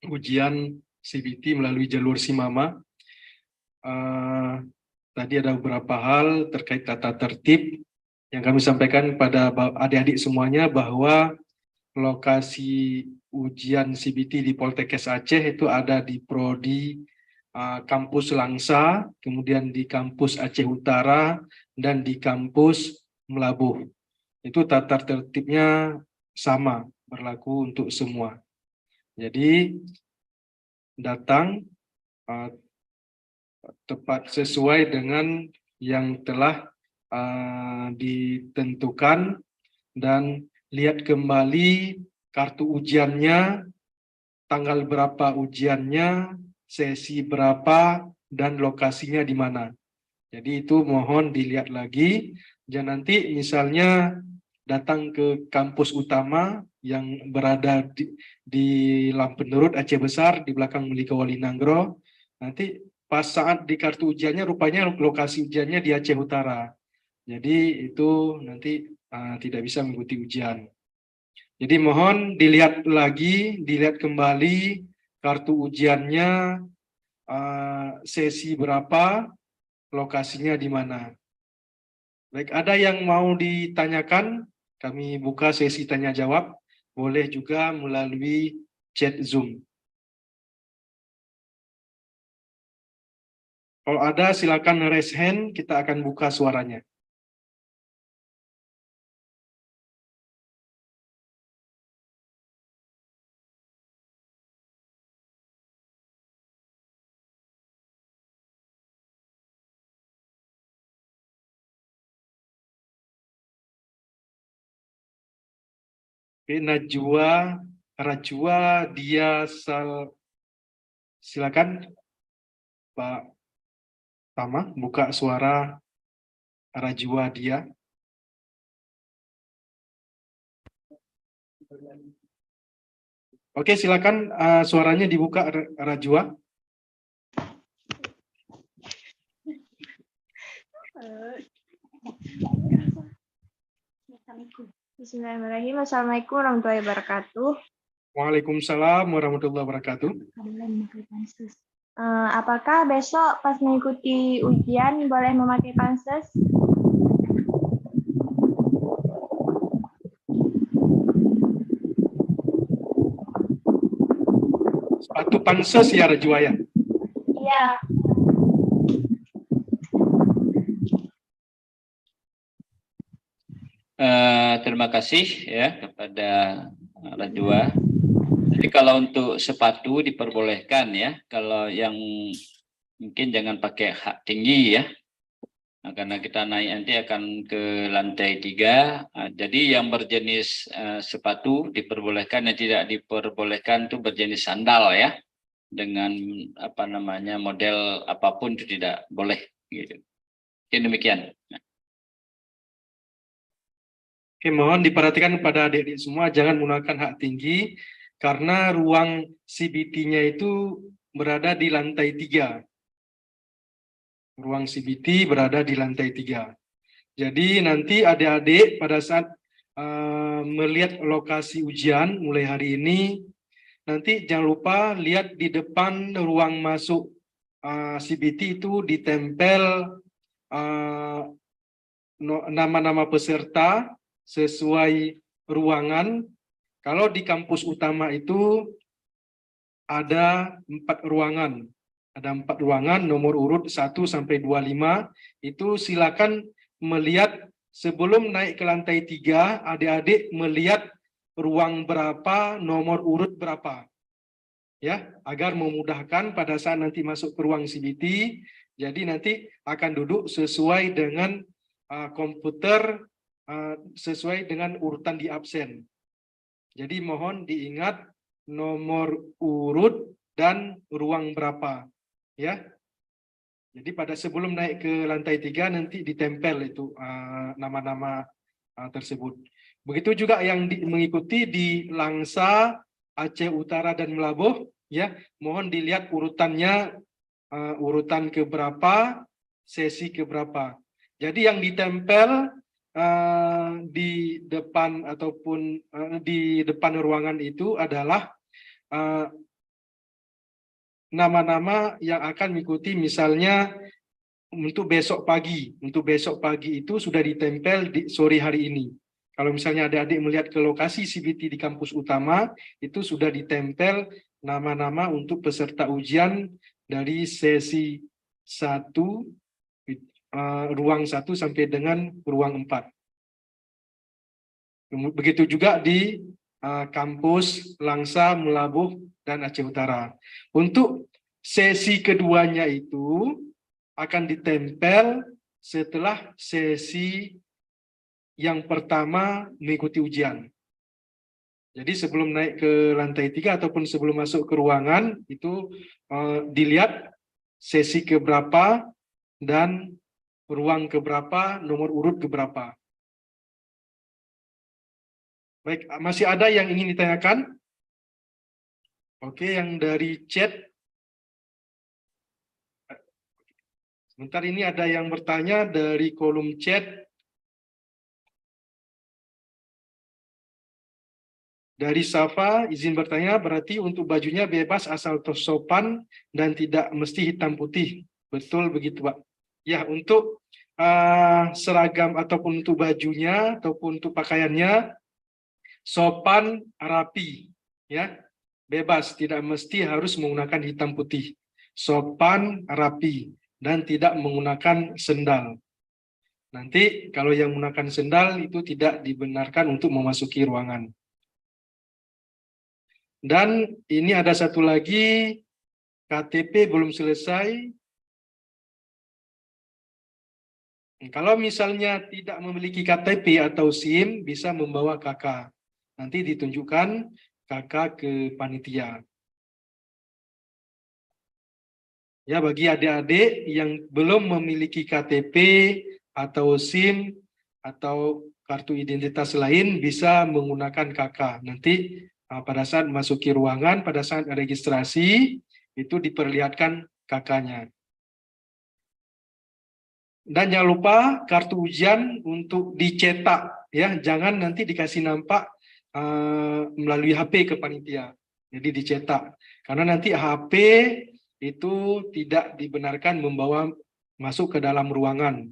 S1: ujian CBT melalui jalur SIMAMA. Tadi ada beberapa hal terkait tata tertib yang kami sampaikan pada adik-adik semuanya, bahwa lokasi ujian CBT di Poltekkes Aceh itu ada di Prodi kampus Langsa, kemudian di kampus Aceh Utara, dan di kampus Melabuh. Itu tata tertibnya sama, berlaku untuk semua. Jadi datang tepat sesuai dengan yang telah ditentukan, dan lihat kembali kartu ujiannya, tanggal berapa ujiannya, sesi berapa, dan lokasinya di mana. Jadi itu mohon dilihat lagi. Jangan nanti misalnya datang ke kampus utama yang berada di Lampenurut Aceh Besar, di belakang Melika Wali Nanggro, nanti pas saat di kartu ujiannya rupanya lokasi ujiannya di Aceh Utara. Jadi itu nanti tidak bisa mengikuti ujian. Jadi mohon dilihat lagi, dilihat kembali kartu ujiannya, sesi berapa, lokasinya di mana. Baik, ada yang mau ditanyakan? Kami buka sesi tanya jawab. Boleh juga melalui chat Zoom. Kalau ada silakan raise hand, kita akan buka suaranya. Oke, Najwa, Rajwa, dia silakan Pak Tama, buka suara Rajwa dia. Oke, silakan suaranya dibuka Rajwa.
S3: Bismillahirrahmanirrahim. Assalamualaikum warahmatullahi wabarakatuh.
S1: Waalaikumsalam warahmatullahi wabarakatuh.
S3: Apakah besok pas mengikuti ujian boleh memakai panses?
S1: Sepatu panses ya Rajwa ya?
S3: Iya.
S5: Terima kasih ya kepada Rajwa. Jadi kalau untuk sepatu diperbolehkan, ya. Kalau yang mungkin jangan pakai hak tinggi, ya. Nah, karena kita naik nanti akan ke lantai 3. Jadi yang berjenis sepatu diperbolehkan, yang tidak diperbolehkan itu berjenis sandal, ya. Dengan apa namanya model apapun itu tidak boleh, gitu. Mungkin demikian.
S1: Oke, mohon diperhatikan kepada adik-adik semua, jangan menggunakan hak tinggi, karena ruang CBT-nya itu berada di lantai 3. Ruang CBT berada di lantai 3. Jadi nanti adik-adik pada saat melihat lokasi ujian mulai hari ini, nanti jangan lupa lihat di depan ruang masuk CBT itu ditempel nama-nama peserta sesuai ruangan. Kalau di kampus utama itu ada 4 ruangan. Ada 4 ruangan, nomor urut 1 sampai 25. Itu silakan melihat sebelum naik ke lantai 3, adik-adik melihat ruang berapa, nomor urut berapa. Ya, agar memudahkan pada saat nanti masuk ke ruang CBT, jadi nanti akan duduk sesuai dengan komputer, sesuai dengan urutan di absen. Jadi mohon diingat nomor urut dan ruang berapa, ya. Jadi pada sebelum naik ke lantai 3 nanti ditempel itu nama-nama tersebut. Begitu juga yang mengikuti di Langsa, Aceh Utara dan Melabuh, ya. Mohon dilihat urutannya, urutan keberapa, sesi keberapa. Jadi yang ditempel di depan ataupun di depan ruangan itu adalah nama-nama yang akan mengikuti, misalnya untuk besok pagi. Untuk besok pagi itu sudah ditempel di sore hari ini. Kalau misalnya adik-adik melihat ke lokasi CBT di kampus utama, itu sudah ditempel nama-nama untuk peserta ujian dari sesi 1, ruang 1 sampai dengan ruang 4. Begitu juga di kampus Langsa, Melabuh, dan Aceh Utara. Untuk sesi keduanya itu akan ditempel setelah sesi yang pertama mengikuti ujian. Jadi sebelum naik ke lantai 3 ataupun sebelum masuk ke ruangan, itu dilihat sesi keberapa dan ruang keberapa, nomor urut keberapa. Baik, masih ada yang ingin ditanyakan? Oke, yang dari chat. Sebentar, ini ada yang bertanya dari kolom chat. Dari Safa, izin bertanya, berarti untuk bajunya bebas asal sopan dan tidak mesti hitam putih. Betul begitu, Pak? Ya, untuk seragam ataupun untuk bajunya ataupun untuk pakaiannya, sopan, rapi, ya, bebas, tidak mesti harus menggunakan hitam putih. Sopan, rapi, dan tidak menggunakan sendal. Nanti kalau yang menggunakan sendal itu tidak dibenarkan untuk memasuki ruangan. Dan ini ada satu lagi, KTP belum selesai. Kalau misalnya tidak memiliki KTP atau SIM, bisa membawa KK. Nanti ditunjukkan KK ke panitia. Ya, bagi adik-adik yang belum memiliki KTP atau SIM atau kartu identitas lain, bisa menggunakan KK. Nanti pada saat masuki ruangan, pada saat registrasi, itu diperlihatkan KK-nya. Dan jangan lupa kartu ujian untuk dicetak, ya, jangan nanti dikasih nampak melalui HP ke panitia. Jadi dicetak, karena nanti HP itu tidak dibenarkan membawa masuk ke dalam ruangan.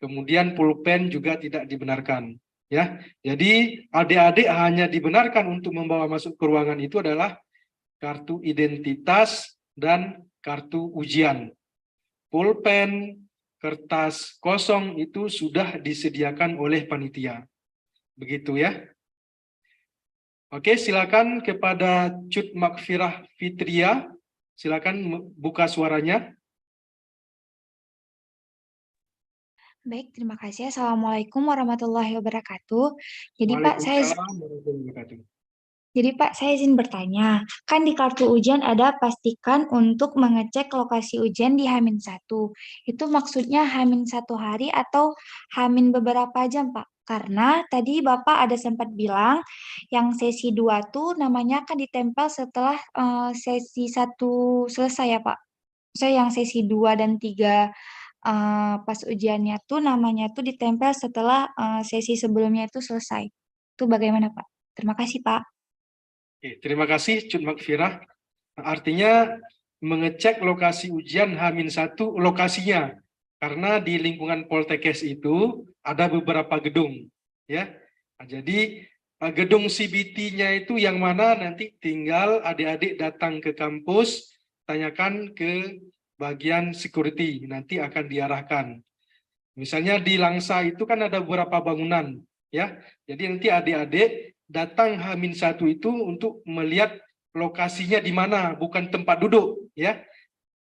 S1: Kemudian pulpen juga tidak dibenarkan. Ya, jadi adik-adik hanya dibenarkan untuk membawa masuk ke ruangan itu adalah kartu identitas dan kartu ujian. Pulpen, kertas kosong itu sudah disediakan oleh panitia. Begitu ya. Oke, silakan kepada Cut Makfirah Fitria. Silakan buka suaranya.
S6: Baik, terima kasih. Assalamualaikum warahmatullahi wabarakatuh. Jadi Pak, saya izin bertanya, kan di kartu ujian ada pastikan untuk mengecek lokasi ujian di H-1. Itu maksudnya H-1 hari atau H- beberapa jam, Pak? Karena tadi Bapak ada sempat bilang yang sesi 2 tuh namanya akan ditempel setelah sesi 1 selesai ya, Pak? Saya yang sesi 2 dan 3 pas ujiannya tuh namanya tuh ditempel setelah sesi sebelumnya itu selesai. Itu bagaimana, Pak? Terima kasih, Pak.
S1: Oke, terima kasih Cut Makfirah. Artinya mengecek lokasi ujian H-1 lokasinya. Karena di lingkungan Poltekkes itu ada beberapa gedung, ya. Nah, jadi gedung CBT-nya itu yang mana nanti tinggal adik-adik datang ke kampus, tanyakan ke bagian security, nanti akan diarahkan. Misalnya di Langsa itu kan ada beberapa bangunan, ya. Jadi nanti adik-adik datang H-1 itu untuk melihat lokasinya di mana, bukan tempat duduk, ya.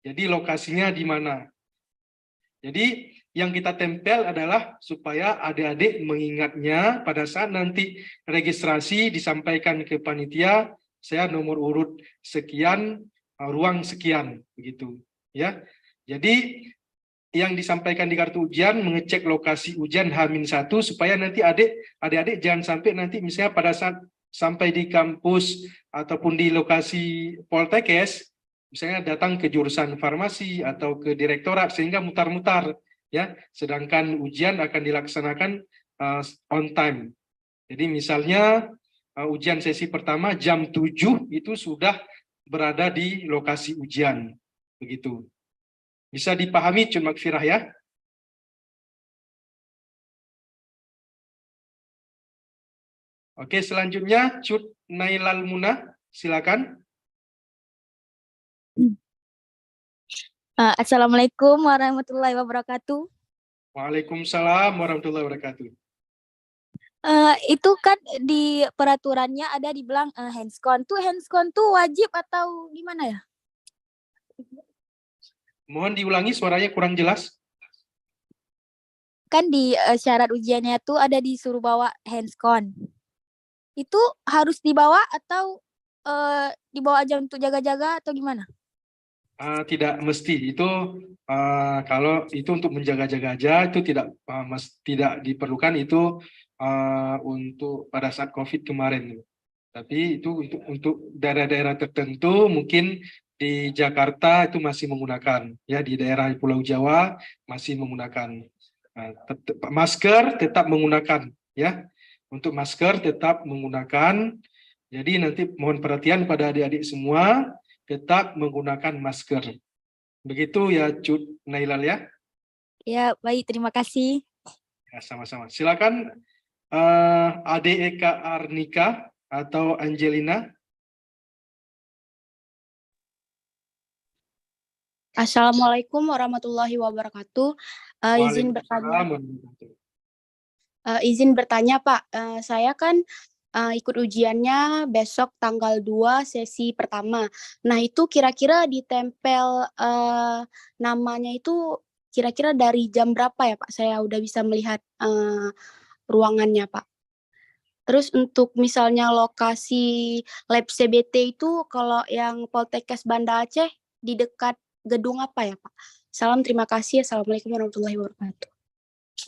S1: Jadi lokasinya di mana. Jadi yang kita tempel adalah supaya adik-adik mengingatnya pada saat nanti registrasi disampaikan ke panitia, saya nomor urut sekian, ruang sekian, begitu, ya. Jadi yang disampaikan di kartu ujian mengecek lokasi ujian H-1 supaya nanti adik-adik jangan sampai nanti misalnya pada saat sampai di kampus ataupun di lokasi Poltekkes misalnya datang ke jurusan farmasi atau ke direktorat sehingga mutar-mutar, ya, sedangkan ujian akan dilaksanakan on time. Jadi misalnya ujian sesi pertama jam 7 itu sudah berada di lokasi ujian, begitu. Bisa dipahami Cun Makfirah, ya? Oke, selanjutnya Cun Nailal Munah, silakan.
S2: Assalamualaikum warahmatullahi wabarakatuh.
S1: Waalaikumsalam warahmatullahi wabarakatuh.
S2: Itu kan di peraturannya ada dibilang hands-on. Hands-on tuh wajib atau gimana ya?
S1: Mohon diulangi, suaranya kurang jelas.
S2: Kan di syarat ujiannya tuh ada disuruh bawa hands-on. Itu harus dibawa atau dibawa aja untuk jaga-jaga atau gimana?
S1: Tidak mesti, itu kalau itu untuk menjaga-jaga aja itu tidak diperlukan, itu untuk pada saat COVID kemarin. Tapi itu untuk daerah-daerah tertentu mungkin di Jakarta itu masih menggunakan, ya, di daerah Pulau Jawa masih menggunakan. Masker tetap menggunakan, ya, untuk masker tetap menggunakan. Jadi nanti mohon perhatian pada adik-adik semua, tetap menggunakan masker. Begitu ya Cut Nailal, ya.
S2: Ya, baik, terima kasih.
S1: Ya, sama-sama. Silakan Ade Eka Arnika atau Angelina.
S7: Assalamualaikum warahmatullahi wabarakatuh. Izin bertanya Pak, saya kan ikut ujiannya besok tanggal 2 sesi pertama. Nah itu kira-kira ditempel namanya itu kira-kira dari jam berapa ya Pak? Saya udah bisa melihat ruangannya Pak. Terus untuk misalnya lokasi lab CBT itu kalau yang Poltekkes Banda Aceh di dekat gedung apa ya Pak? Salam, terima kasih. Assalamualaikum warahmatullahi wabarakatuh.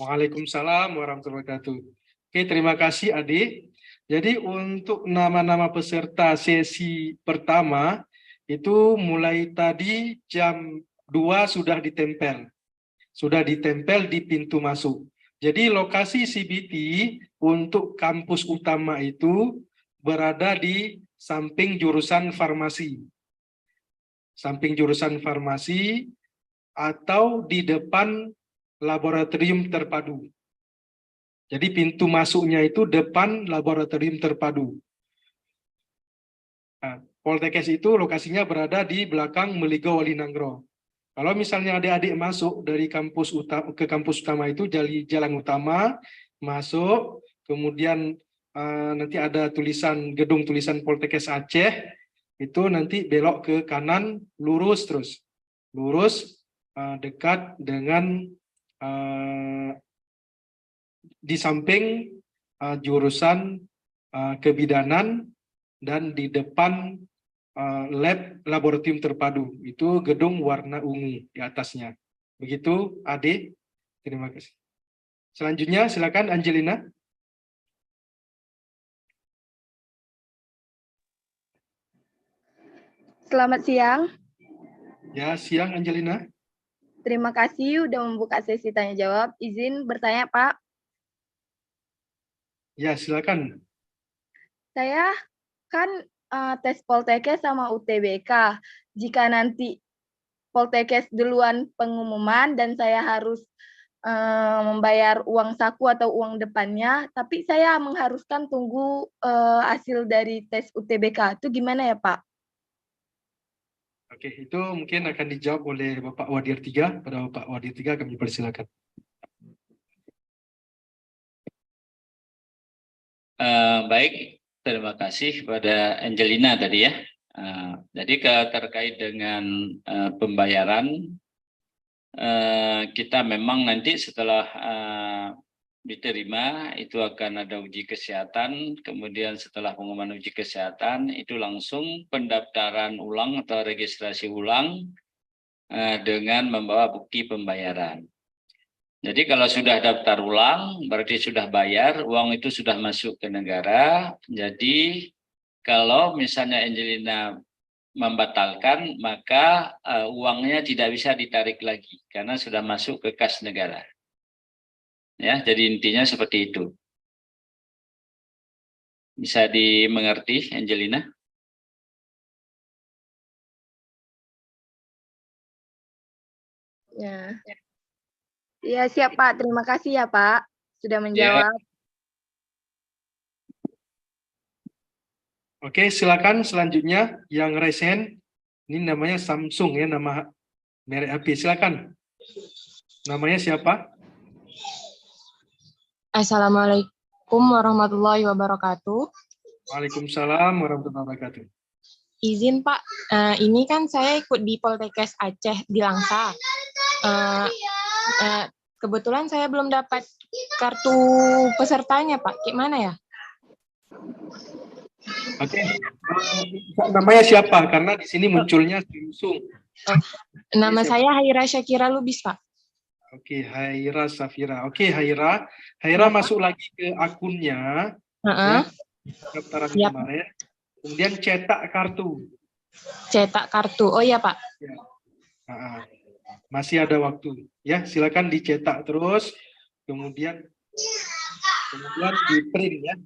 S1: Waalaikumsalam warahmatullahi wabarakatuh. Oke, terima kasih Adik. Jadi untuk nama-nama peserta sesi pertama itu mulai tadi jam 2 sudah ditempel. Sudah ditempel di pintu masuk. Jadi lokasi CBT untuk kampus utama itu berada di samping jurusan farmasi. Samping jurusan farmasi atau di depan laboratorium terpadu. Jadi pintu masuknya itu depan laboratorium terpadu. Nah, Poltekkes itu lokasinya berada di belakang Meligo Walinangro. Kalau misalnya adik-adik masuk dari kampus ke kampus utama itu dari jalan utama, masuk, kemudian nanti ada gedung tulisan Poltekkes Aceh, itu nanti belok ke kanan, lurus terus. Lurus dekat dengan di samping jurusan kebidanan dan di depan laboratorium terpadu, itu gedung warna ungu di atasnya. Begitu Ade, terima kasih. Selanjutnya silakan Angelina.
S8: Selamat siang.
S1: Ya, siang Angelina.
S8: Terima kasih udah membuka sesi tanya jawab. Izin bertanya Pak.
S1: Ya, silakan.
S8: Saya kan tes Poltekkes sama UTBK. Jika nanti Poltekkes duluan pengumuman dan saya harus membayar uang saku atau uang depannya, tapi saya mengharuskan tunggu hasil dari tes UTBK. Itu gimana ya, Pak?
S1: Oke, itu mungkin akan dijawab oleh Bapak Wadir 3. Pada Bapak Wadir 3 kami persilakan.
S5: Baik, terima kasih kepada Angelina tadi ya. Jadi terkait dengan pembayaran, kita memang nanti setelah diterima itu akan ada uji kesehatan, kemudian setelah pengumuman uji kesehatan itu langsung pendaftaran ulang atau registrasi ulang dengan membawa bukti pembayaran. Jadi kalau sudah daftar ulang berarti sudah bayar, uang itu sudah masuk ke negara. Jadi kalau misalnya Angelina membatalkan, maka uangnya tidak bisa ditarik lagi karena sudah masuk ke kas negara. Ya, jadi intinya seperti itu. Bisa dimengerti, Angelina?
S8: Ya. Ya, siap Pak. Terima kasih ya Pak sudah menjawab.
S1: Oke, silakan selanjutnya yang resen. Ini namanya Samsung ya, nama merek HP. Silakan. Namanya siapa?
S9: Assalamualaikum warahmatullahi wabarakatuh.
S1: Waalaikumsalam warahmatullahi wabarakatuh.
S9: Izin Pak, ini kan saya ikut di Poltekkes Aceh di Langsa. Kebetulan saya belum dapat kartu pesertanya Pak. Gimana ya?
S1: Oke, namanya siapa? Karena di sini munculnya Samsung.
S9: Nama saya Haira Syakira Lubis Pak.
S1: Oke, Haira Safira. Oke, Haira. Haira masuk lagi ke akunnya. Ya, daftaran kemarin. Kemudian cetak kartu.
S9: Cetak kartu. Oh iya Pak.
S1: Ya. Masih ada waktu. Ya, silakan dicetak terus. Kemudian di print ya.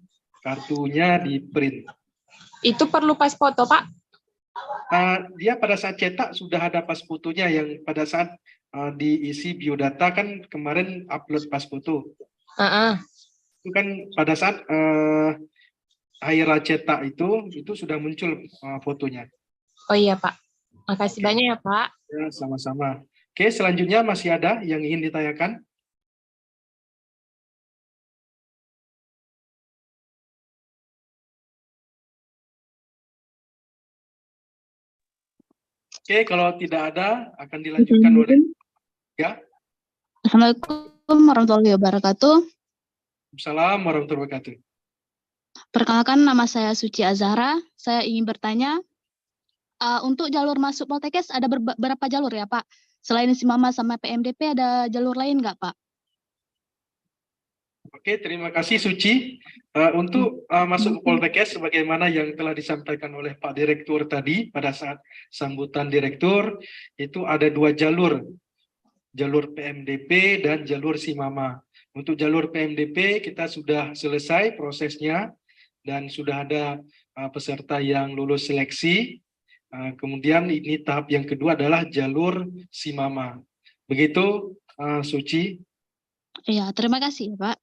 S1: Kartunya di print.
S9: Itu perlu pas foto Pak?
S1: Dia pada saat cetak sudah ada pas fotonya, yang pada saat diisi biodata kan kemarin upload pas foto. Itu kan pada saat Haira cetak itu sudah muncul fotonya.
S9: Oh iya Pak. Makasih banyak ya Pak.
S1: Ya, sama-sama. Oke, selanjutnya masih ada yang ingin ditanyakan? Oke, kalau tidak ada akan dilanjutkan oleh ya.
S10: Assalamualaikum warahmatullahi wabarakatuh.
S1: Assalamualaikum warahmatullahi wabarakatuh.
S10: Perkenalkan, nama saya Suci Azahra. Saya ingin bertanya, untuk jalur masuk Poltekkes ada berapa jalur ya Pak? Selain Simama sama PMDP ada jalur lain nggak Pak?
S1: Oke, terima kasih Suci. Untuk masuk ke Poltekkes, sebagaimana yang telah disampaikan oleh Pak Direktur tadi pada saat sambutan Direktur, itu ada 2 jalur. Jalur PMDP dan jalur Simama. Untuk jalur PMDP kita sudah selesai prosesnya dan sudah ada peserta yang lulus seleksi. Kemudian ini tahap yang kedua adalah jalur Simama. Begitu Suci.
S10: Iya, terima kasih Pak.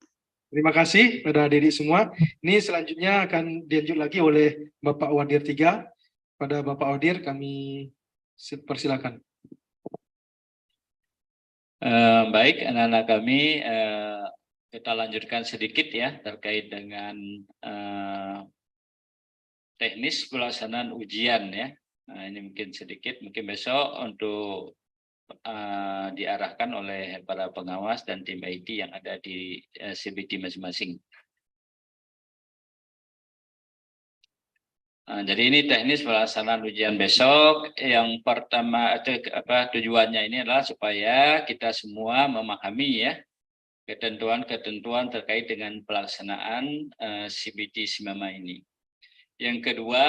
S1: Terima kasih pada adik-adik semua. Ini selanjutnya akan dilanjut lagi oleh Bapak Wadir 3. Pada Bapak Wadir kami persilakan.
S5: Baik, anak-anak kami, kita lanjutkan sedikit ya terkait dengan teknis pelaksanaan ujian ya. Ini mungkin sedikit, mungkin besok untuk diarahkan oleh para pengawas dan tim IT yang ada di CBT masing-masing. Jadi ini teknis pelaksanaan ujian besok. Yang pertama tujuannya ini adalah supaya kita semua memahami ya ketentuan-ketentuan terkait dengan pelaksanaan CBT Simama ini. Yang kedua,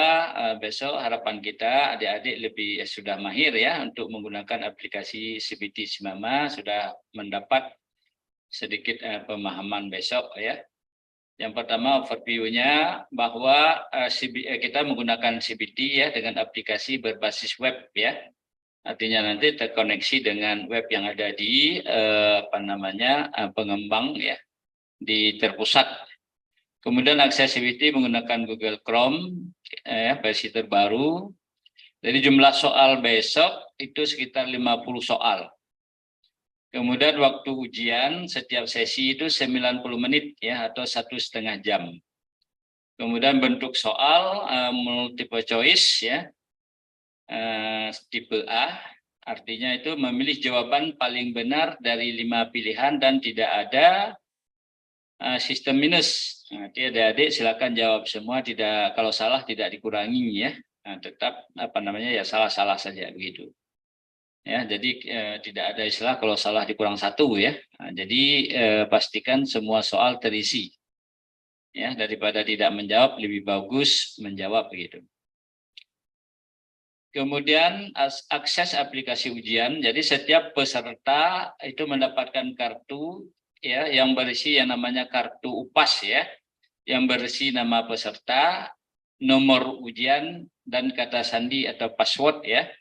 S5: besok harapan kita adik-adik lebih sudah mahir ya untuk menggunakan aplikasi CBT Simama, sudah mendapat sedikit pemahaman besok ya. Yang pertama overview-nya bahwa kita menggunakan CBT ya dengan aplikasi berbasis web ya. Artinya nanti terkoneksi dengan web yang ada di pengembang ya, di terpusat. Kemudian accessibility menggunakan Google Chrome versi terbaru. Jadi jumlah soal besok itu sekitar 50 soal. Kemudian waktu ujian setiap sesi itu 90 menit ya, atau 1,5 jam. Kemudian bentuk soal multiple choice ya, tipe A, artinya itu memilih jawaban paling benar dari 5 pilihan dan tidak ada sistem minus. Nanti adik-adik silakan jawab semua, tidak, kalau salah tidak dikurangi ya. Nah, tetap ya salah-salah saja begitu. Ya, jadi tidak ada istilah kalau salah dikurang 1 ya. Nah, jadi pastikan semua soal terisi. Ya, daripada tidak menjawab lebih bagus menjawab begitu. Kemudian akses aplikasi ujian. Jadi setiap peserta itu mendapatkan kartu ya yang berisi yang namanya kartu UPAS ya, yang berisi nama peserta, nomor ujian dan kata sandi atau password ya.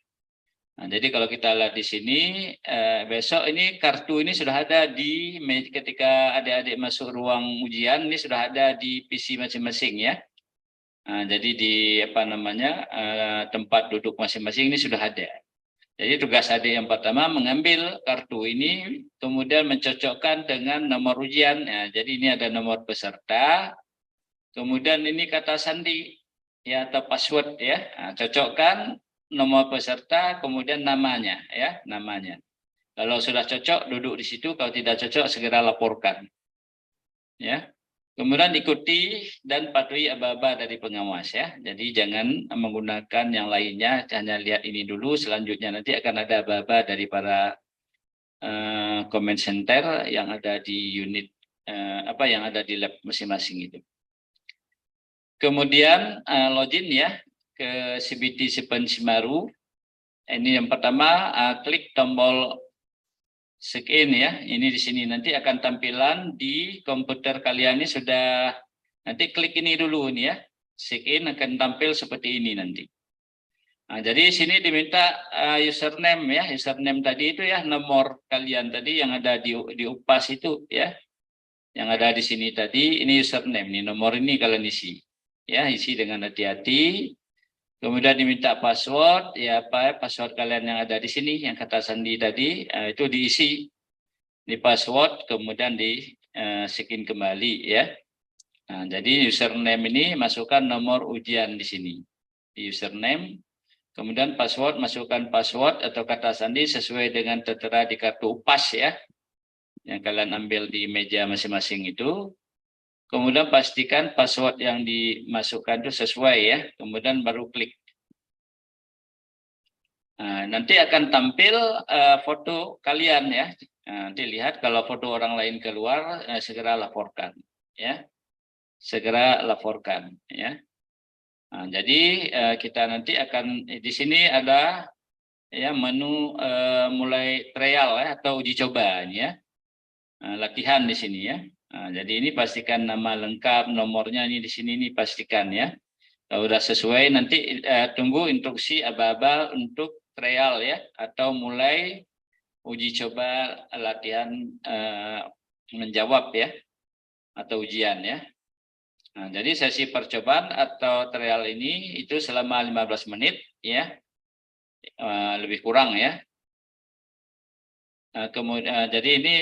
S5: Nah, jadi kalau kita lihat di sini besok ini kartu ini sudah ada di ketika adik-adik masuk ruang ujian, ini sudah ada di PC masing-masing ya. Nah, jadi di tempat duduk masing-masing ini sudah ada. Jadi tugas adik yang pertama mengambil kartu ini, kemudian mencocokkan dengan nomor ujian. Nah, jadi ini ada nomor peserta, kemudian ini kata sandi ya atau password ya. Nah, cocokkan nomor peserta, kemudian namanya ya, namanya. Kalau sudah cocok duduk di situ, kalau tidak cocok segera laporkan. Ya. Kemudian ikuti dan patuhi aba-aba dari pengawas ya. Jadi jangan menggunakan yang lainnya, hanya lihat ini dulu, selanjutnya nanti akan ada aba-aba dari para comment center yang ada di unit yang ada di lab masing-masing itu. Kemudian login ya ke CBT Sipen Simaru. Ini yang pertama klik tombol check-in ya, ini di sini nanti akan tampilan di komputer kalian ini sudah, nanti klik ini dulu nih ya, check-in akan tampil seperti ini nanti. Nah, jadi sini diminta username ya, username tadi itu ya nomor kalian tadi yang ada di UPAS itu ya, yang ada di sini tadi, ini username nih, nomor ini kalian isi ya, isi dengan hati-hati. Kemudian diminta password, ya password kalian yang ada di sini, yang kata sandi tadi, itu diisi di password, kemudian di check-in kembali ya. Nah, jadi username ini masukkan nomor ujian di sini, di username, kemudian password masukkan password atau kata sandi sesuai dengan tertera di kartu UPAS ya, yang kalian ambil di meja masing-masing itu. Kemudian pastikan password yang dimasukkan itu sesuai ya, kemudian baru klik. Nah, nanti akan tampil foto kalian ya. Nah, nanti lihat kalau foto orang lain keluar, segera laporkan ya. Segera laporkan ya. Nah, jadi kita nanti akan di sini ada ya menu mulai trial ya atau uji coba ya. Latihan di sini ya. Nah, jadi ini pastikan nama lengkap, nomornya ini di sini ini pastikan ya. Kalau sudah sesuai nanti tunggu instruksi aba-aba untuk trial ya atau mulai uji coba latihan menjawab ya atau ujian ya. Nah, jadi sesi percobaan atau trial ini itu selama 15 menit ya, lebih kurang ya. Kemudian jadi ini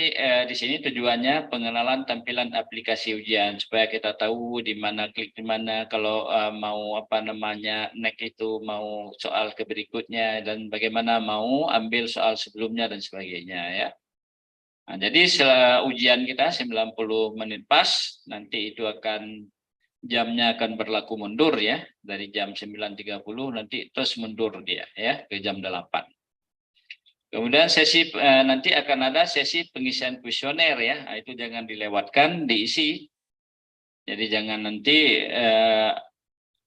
S5: di sini tujuannya pengenalan tampilan aplikasi ujian supaya kita tahu di mana klik di mana kalau mau next itu mau soal ke berikutnya dan bagaimana mau ambil soal sebelumnya dan sebagainya ya. Nah, jadi setelah ujian kita 90 menit pas, nanti itu akan jamnya akan berlaku mundur ya, dari jam 9.30 nanti terus mundur dia ya ke jam 8. Kemudian sesi nanti akan ada sesi pengisian kuesioner ya, nah, itu jangan dilewatkan, diisi. Jadi jangan nanti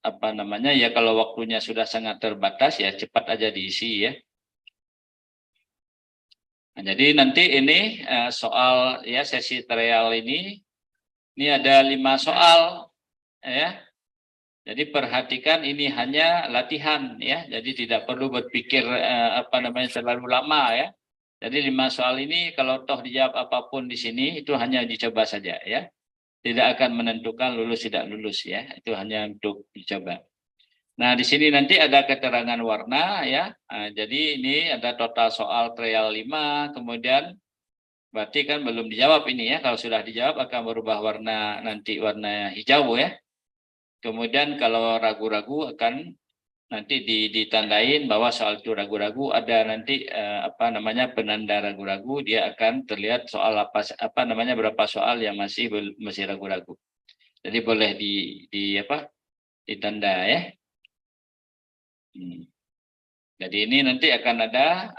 S5: ya kalau waktunya sudah sangat terbatas ya cepat aja diisi ya. Nah, jadi nanti ini soal ya sesi trial ini ada 5 soal ya. Jadi perhatikan ini hanya latihan ya. Jadi tidak perlu berpikir terlalu lama ya. Jadi 5 soal ini kalau toh dijawab apapun di sini itu hanya dicoba saja ya. Tidak akan menentukan lulus tidak lulus ya. Itu hanya untuk dicoba. Nah, di sini nanti ada keterangan warna ya. Jadi ini ada total soal trial 5, kemudian berarti kan belum dijawab ini ya. Kalau sudah dijawab akan berubah warna nanti warna hijau ya. Kemudian kalau ragu-ragu akan nanti ditandain bahwa soal itu ragu-ragu, ada nanti penanda ragu-ragu, dia akan terlihat soal berapa soal yang masih ragu-ragu. Jadi boleh ditanda ya. Jadi ini nanti akan ada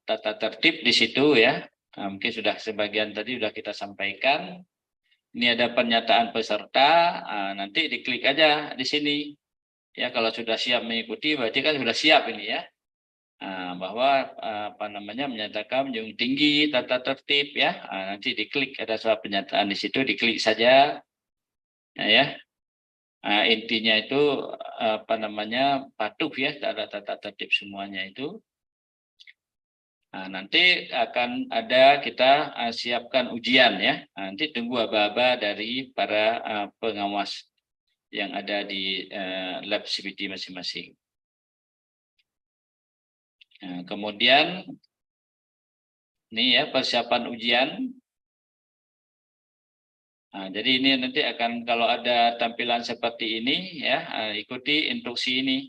S5: tata tertib di situ ya. Mungkin sudah sebagian tadi sudah kita sampaikan. Ini ada pernyataan peserta, nanti diklik aja di sini. Ya, kalau sudah siap mengikuti berarti kan sudah siap ini ya. Bahwa menyatakan menjunjung tinggi tata tertib ya. Nanti diklik, ada soal pernyataan di situ, diklik saja. Ya. Intinya itu patuh ya terhadap tata tertib semuanya itu. Nanti akan ada kita siapkan ujian ya. Nanti tunggu aba-aba dari para pengawas yang ada di lab CBT masing-masing. Kemudian ini ya persiapan ujian. Jadi ini nanti akan kalau ada tampilan seperti ini ya, ikuti instruksi ini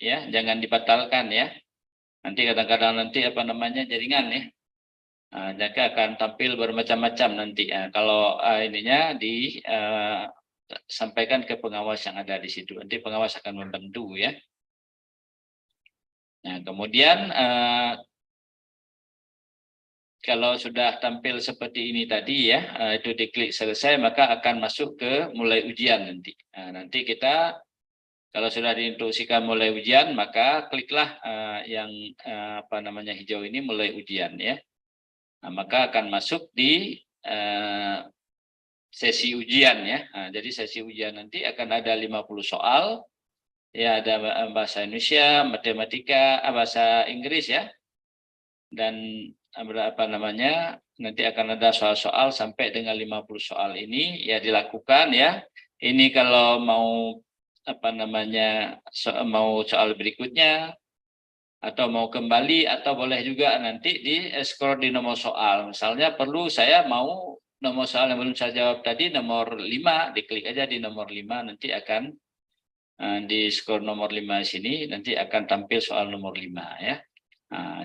S5: ya, jangan dibatalkan ya. Nanti kadang-kadang nanti jaringan ya. Jadi akan tampil bermacam-macam nanti. Kalau ininya disampaikan ke pengawas yang ada di situ. Nanti pengawas akan membantu ya. Nah, kemudian kalau sudah tampil seperti ini tadi ya, itu diklik selesai, maka akan masuk ke mulai ujian nanti. Nanti kita kalau sudah diinstruksikan mulai ujian, maka kliklah yang hijau ini mulai ujian ya. Nah, maka akan masuk di sesi ujian ya. Jadi sesi ujian nanti akan ada 50 soal. Ya, ada bahasa Indonesia, matematika, bahasa Inggris ya. Dan nanti akan ada soal-soal sampai dengan 50 soal ini ya dilakukan ya. Ini kalau mau mau soal berikutnya atau mau kembali, atau boleh juga nanti di scroll di nomor soal. Misalnya saya mau nomor soal yang belum saya jawab tadi nomor 5, diklik aja di nomor 5, nanti akan di scroll nomor 5 sini nanti akan tampil soal nomor 5 ya.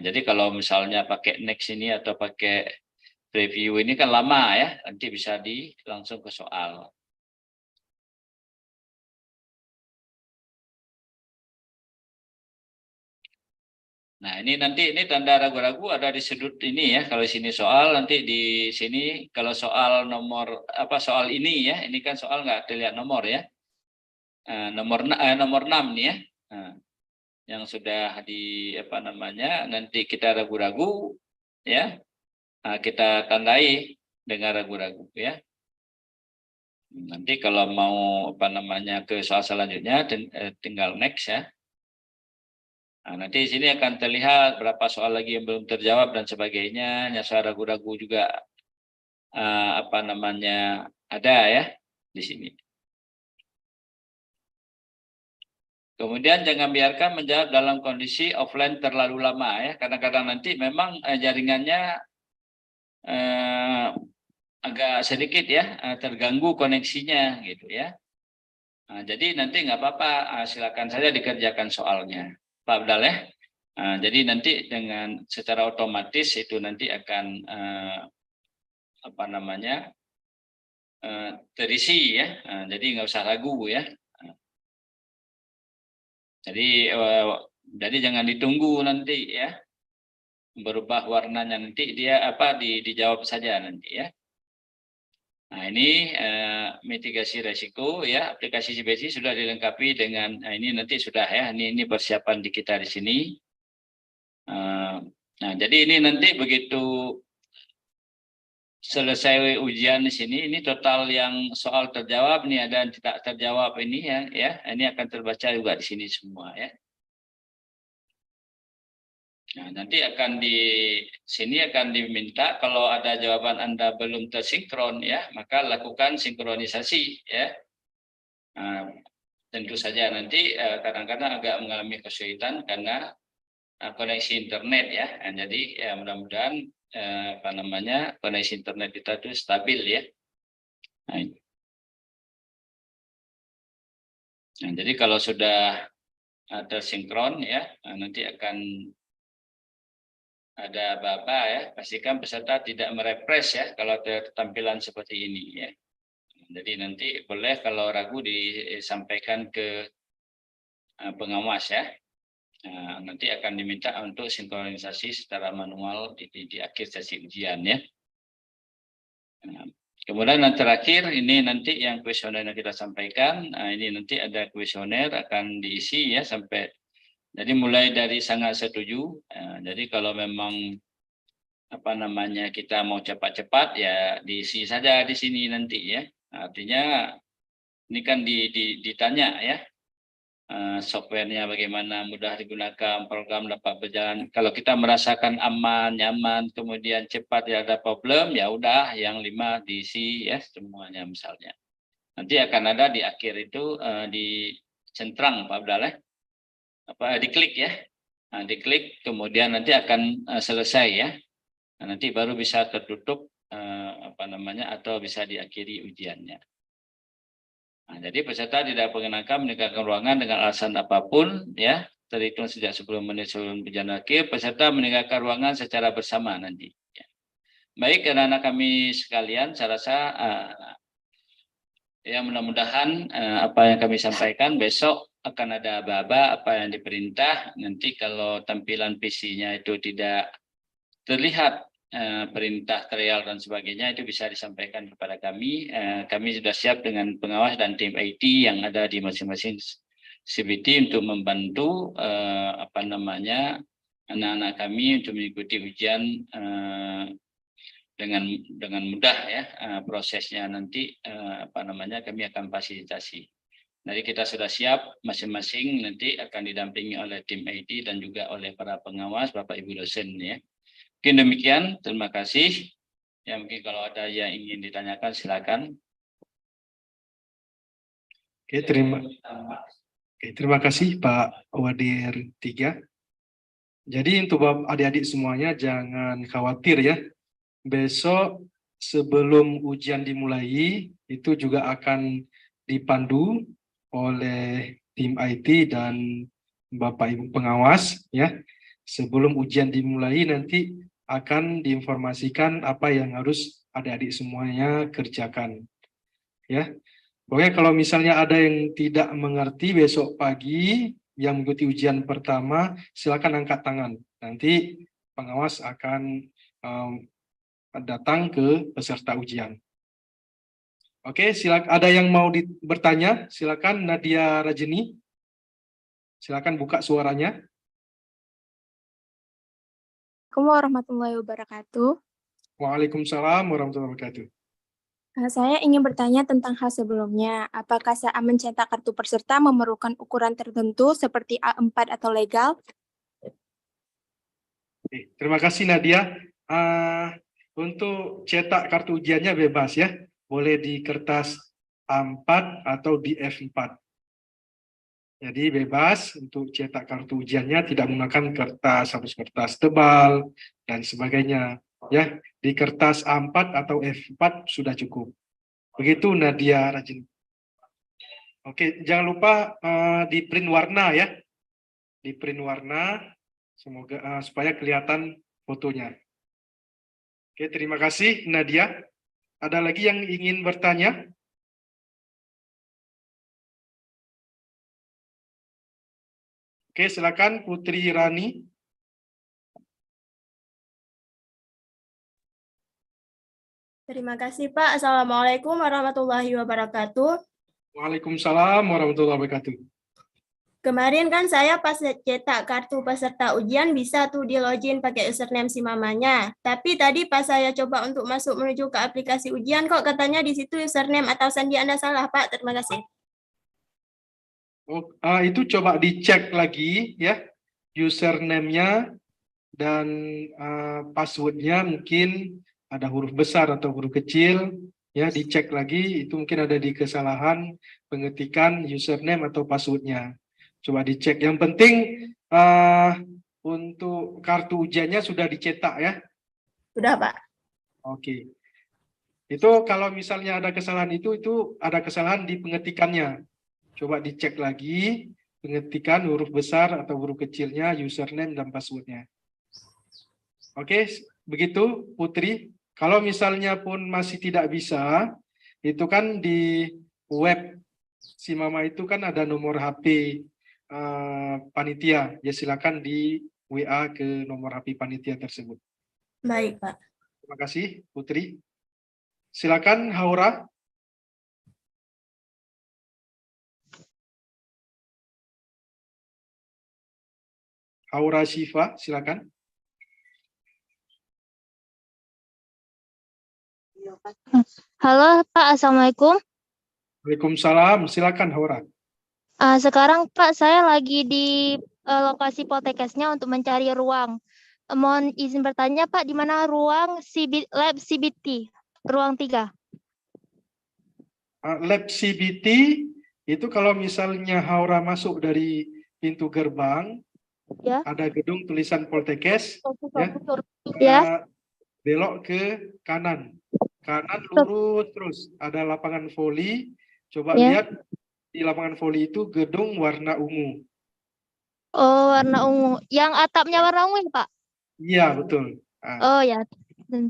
S5: Jadi kalau misalnya pakai next ini atau pakai preview ini kan lama ya, nanti bisa langsung ke soal. Nah, ini tanda ragu-ragu ada di sudut ini ya. Kalau sini soal, nanti di sini kalau soal soal ini ya, ini kan soal nggak terlihat nomor ya. Nomor 6 nih ya. Yang sudah nanti kita ragu-ragu ya. Kita tandai dengan ragu-ragu ya. Nanti kalau mau ke soal selanjutnya tinggal next ya. Nanti di sini akan terlihat berapa soal lagi yang belum terjawab dan sebagainya. Yang soal ragu-ragu juga ada ya di sini. Kemudian jangan biarkan menjawab dalam kondisi offline terlalu lama ya. Kadang-kadang nanti memang jaringannya agak sedikit ya terganggu koneksinya gitu ya. Jadi nanti nggak apa-apa, silakan saja dikerjakan soalnya. Pak Abdal ya. Jadi nanti dengan secara otomatis itu nanti akan terisi ya. Jadi nggak usah ragu ya. Jadi jangan ditunggu nanti ya. Berubah warnanya nanti dia dijawab saja nanti ya. Nah, ini mitigasi resiko ya, aplikasi CBC sudah dilengkapi dengan ini nanti sudah ya, ini persiapan di kita di sini. Nah, jadi ini nanti begitu selesai ujian di sini, ini total yang soal terjawab nih, ada yang tidak terjawab ini ya, ini akan terbaca juga di sini semua ya. Nah, nanti akan di sini akan diminta kalau ada jawaban Anda belum tersinkron ya, maka lakukan sinkronisasi ya. Nah, tentu saja nanti kadang-kadang agak mengalami kesulitan karena koneksi internet ya. Nah, jadi ya mudah-mudahan koneksi internet kita itu stabil ya. Nah, jadi kalau sudah tersinkron ya, nanti akan ada baba ya, pastikan peserta tidak merefresh ya kalau ada tampilan seperti ini ya. Jadi nanti boleh kalau ragu disampaikan ke pengawas ya. Nah, nanti akan diminta untuk sinkronisasi secara manual di akhir sesi ujian ya. Nah, kemudian yang terakhir ini nanti yang kuesioner yang kita sampaikan. Nah, ini nanti ada kuesioner akan diisi ya sampai. Jadi mulai dari sangat setuju. Jadi kalau memang kita mau cepat-cepat ya diisi saja di sini nanti ya. Artinya ini kan ditanya ya. Softwarenya bagaimana, mudah digunakan, program dapat berjalan. Kalau kita merasakan aman, nyaman, kemudian cepat, tidak ada problem, ya udah yang 5 diisi ya semuanya misalnya. Nanti akan ada di akhir itu di centrang Pak Abdal ya. Diklik ya. Nah, diklik kemudian nanti akan selesai ya. Nah, nanti baru bisa tertutup atau bisa diakhiri ujiannya. Nah, jadi peserta tidak mengenakan meninggalkan ruangan dengan alasan apapun ya, terhitung sejak 10 menit sebelum ujian akhir, peserta meninggalkan ruangan secara bersama nanti. Ya. Baik, anak-anak kami sekalian, saya rasa ya mudah-mudahan apa yang kami sampaikan besok akan ada aba-aba apa yang diperintah. Nanti kalau tampilan PC-nya itu tidak terlihat perintah trial dan sebagainya, itu bisa disampaikan kepada kami. Kami sudah siap dengan pengawas dan tim IT yang ada di masing-masing CBT untuk membantu anak-anak kami untuk mengikuti ujian dengan mudah ya. Prosesnya nanti kami akan fasilitasi. Jadi kita sudah siap masing-masing, nanti akan didampingi oleh tim IT dan juga oleh para pengawas, Bapak Ibu dosen ya. Mungkin demikian, terima kasih. Ya mungkin kalau ada yang ingin ditanyakan silakan.
S1: Oke, terima kasih Pak Wadir 3. Jadi untuk adik-adik semuanya jangan khawatir ya. Besok sebelum ujian dimulai itu juga akan dipandu oleh tim IT dan Bapak Ibu pengawas ya. Sebelum ujian dimulai nanti akan diinformasikan apa yang harus adik-adik semuanya kerjakan. Ya. Pokoknya kalau misalnya ada yang tidak mengerti besok pagi yang mengikuti ujian pertama, silakan angkat tangan. Nanti pengawas akan datang ke peserta ujian. Oke, silakan. Ada yang mau bertanya? Silakan Nadia Rajeni. Silakan buka suaranya.
S11: Assalamualaikum warahmatullahi wabarakatuh.
S1: Waalaikumsalam warahmatullahi wabarakatuh.
S11: Saya ingin bertanya tentang hal sebelumnya. Apakah saat mencetak kartu peserta memerlukan ukuran tertentu seperti A4 atau legal?
S1: Terima kasih Nadia. Untuk cetak kartu ujiannya bebas ya. Boleh di kertas A4 atau di F4. Jadi bebas untuk cetak kartu ujiannya, tidak menggunakan kertas, harus kertas tebal dan sebagainya. Ya, di kertas A4 atau F4 sudah cukup. Begitu Nadia Rajin. Oke, jangan lupa di print warna ya. Di print warna, semoga supaya kelihatan fotonya. Oke, terima kasih Nadia. Ada lagi yang ingin bertanya? Oke, silakan Putri Rani.
S12: Terima kasih Pak. Assalamualaikum warahmatullahi wabarakatuh.
S1: Waalaikumsalam warahmatullahi wabarakatuh.
S12: Kemarin kan saya pas cetak kartu peserta ujian bisa tuh di login pakai username si mamanya. Tapi tadi pas saya coba untuk masuk menuju ke aplikasi ujian kok katanya di situ username atau sandi Anda salah, Pak. Terima kasih.
S1: Itu coba dicek lagi ya, username-nya dan password-nya mungkin ada huruf besar atau huruf kecil, ya dicek lagi, itu mungkin ada di kesalahan pengetikan username atau password-nya. Coba dicek. Yang penting untuk kartu ujiannya sudah dicetak ya.
S12: Sudah, Pak.
S1: Oke. Itu kalau misalnya ada kesalahan itu ada kesalahan di pengetikannya. Coba dicek lagi pengetikan huruf besar atau huruf kecilnya, username dan passwordnya. Oke, begitu Putri. Kalau misalnya pun masih tidak bisa, itu kan di web si Mama itu kan ada nomor HP panitia. Ya silakan di WA ke nomor HP panitia tersebut.
S12: Baik, Pak.
S1: Terima kasih Putri. Silakan Haura. Haura Syifa, silakan.
S13: Halo Pak, Assalamualaikum.
S1: Waalaikumsalam, silakan Haura.
S13: Sekarang Pak, saya lagi di lokasi Poltekkesnya untuk mencari ruang. Mohon izin bertanya Pak, di mana ruang lab CBT, ruang 3?
S1: Lab CBT itu kalau misalnya Haura masuk dari pintu gerbang,
S13: ya,
S1: ada gedung tulisan Poltekkes,
S13: ya,
S1: belok ke kanan, lurus terus, ada lapangan voli. Coba
S13: ya.
S1: lihat di lapangan voli itu gedung warna ungu.
S13: Oh, warna ungu. Yang atapnya warna ungu ya Pak?
S1: Iya betul.
S13: Oh ya,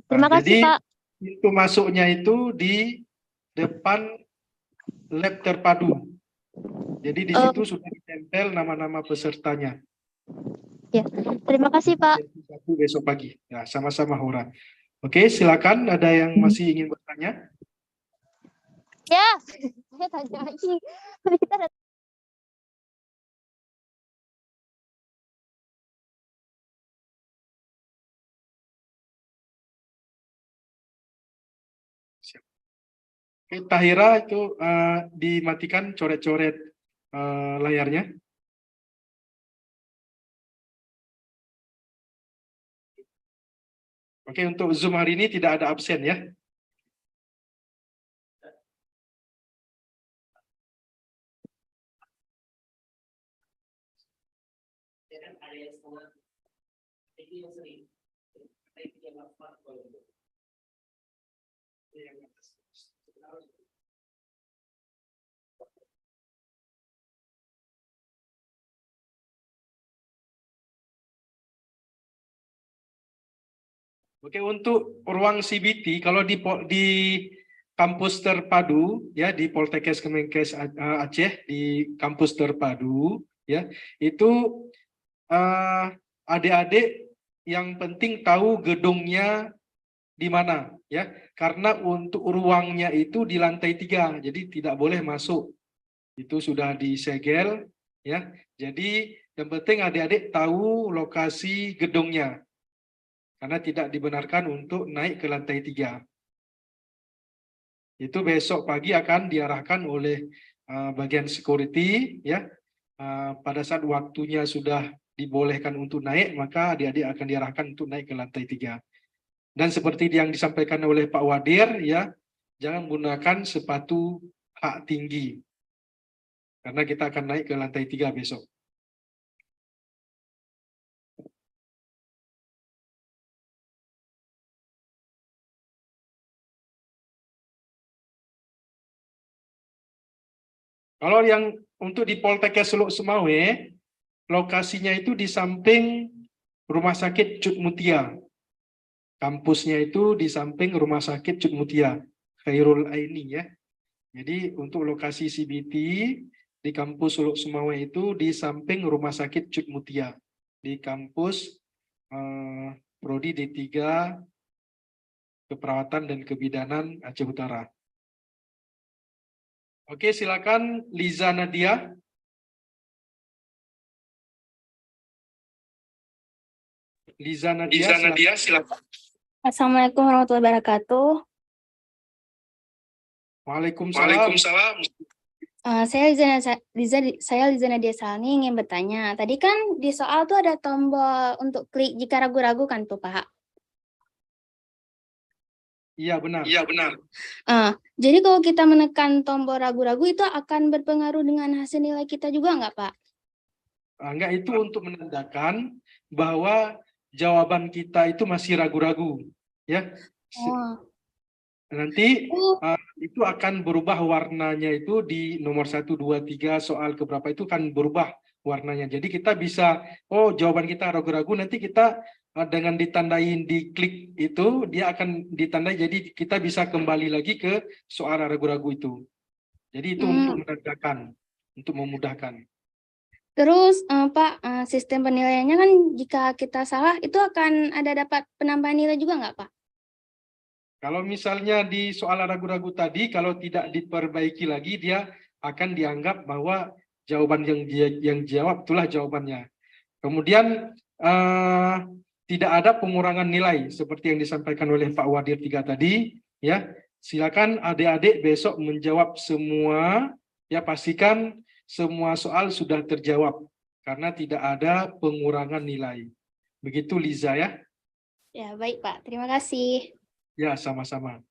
S13: terima kasih
S1: jadi,
S13: Pak.
S1: Pintu masuknya itu di depan lab terpadu. Jadi di situ sudah ditempel nama-nama pesertanya.
S13: Ya, terima kasih Pak.
S1: Besok pagi. Ya, sama-sama Haura. Oke, silakan. Ada yang masih ingin bertanya?
S13: Ya, saya tanya lagi. Kita ada...
S1: Oke, Tahira itu dimatikan coret-coret layarnya. Oke, untuk Zoom hari ini tidak ada absen ya. Oke, untuk ruang CBT kalau di kampus terpadu ya di Poltekkes Kemenkes Aceh di kampus terpadu ya itu adik-adik yang penting tahu gedungnya di mana ya karena untuk ruangnya itu di lantai 3 jadi tidak boleh masuk, itu sudah disegel ya. Jadi yang penting adik-adik tahu lokasi gedungnya karena tidak dibenarkan untuk naik ke lantai 3. Itu besok pagi akan diarahkan oleh bagian security ya. Pada saat waktunya sudah dibolehkan untuk naik, maka adik-adik akan diarahkan untuk naik ke lantai 3. Dan seperti yang disampaikan oleh Pak Wadir ya, jangan menggunakan sepatu hak tinggi. Karena kita akan naik ke lantai 3 besok. Kalau yang untuk di Poltekkes Seluk Semawe, lokasinya itu di samping Rumah Sakit Cut Mutia. Kampusnya itu di samping Rumah Sakit Cut Mutia, Khairul Aini ya. Jadi untuk lokasi CBT di kampus Seluk Semawe itu di samping Rumah Sakit Cut Mutia di kampus Prodi D3 Keperawatan dan Kebidanan Aceh Utara. Oke, silakan Liza Nadia. Liza Nadia, silakan.
S14: Assalamualaikum warahmatullahi wabarakatuh.
S1: Waalaikumsalam.
S14: Saya Liza Nadia Salni ingin bertanya. Tadi kan di soal tuh ada tombol untuk klik jika ragu-ragu kan tuh Pak?
S1: Iya benar.
S14: Jadi kalau kita menekan tombol ragu-ragu itu akan berpengaruh dengan hasil nilai kita juga nggak Pak?
S1: Enggak, itu untuk menandakan bahwa jawaban kita itu masih ragu-ragu, ya. Nanti itu akan berubah warnanya itu di nomor 1, 2, 3 soal keberapa itu akan berubah warnanya. Jadi kita bisa, oh jawaban kita ragu-ragu, nanti kita dengan ditandain di klik itu dia akan ditandai, jadi kita bisa kembali lagi ke soal ragu-ragu itu. Jadi itu untuk menandakan, untuk memudahkan.
S14: Terus Pak, sistem penilaiannya kan jika kita salah itu akan ada dapat penambahan nilai juga nggak Pak?
S1: Kalau misalnya di soal ragu-ragu tadi, kalau tidak diperbaiki lagi, dia akan dianggap bahwa jawaban yang jawab itulah jawabannya. Kemudian tidak ada pengurangan nilai seperti yang disampaikan oleh Pak Wadir 3 tadi, ya. Silakan adik-adik besok menjawab semua, ya, pastikan semua soal sudah terjawab karena tidak ada pengurangan nilai. Begitu Liza ya.
S14: Ya, baik Pak. Terima kasih.
S1: Ya, sama-sama.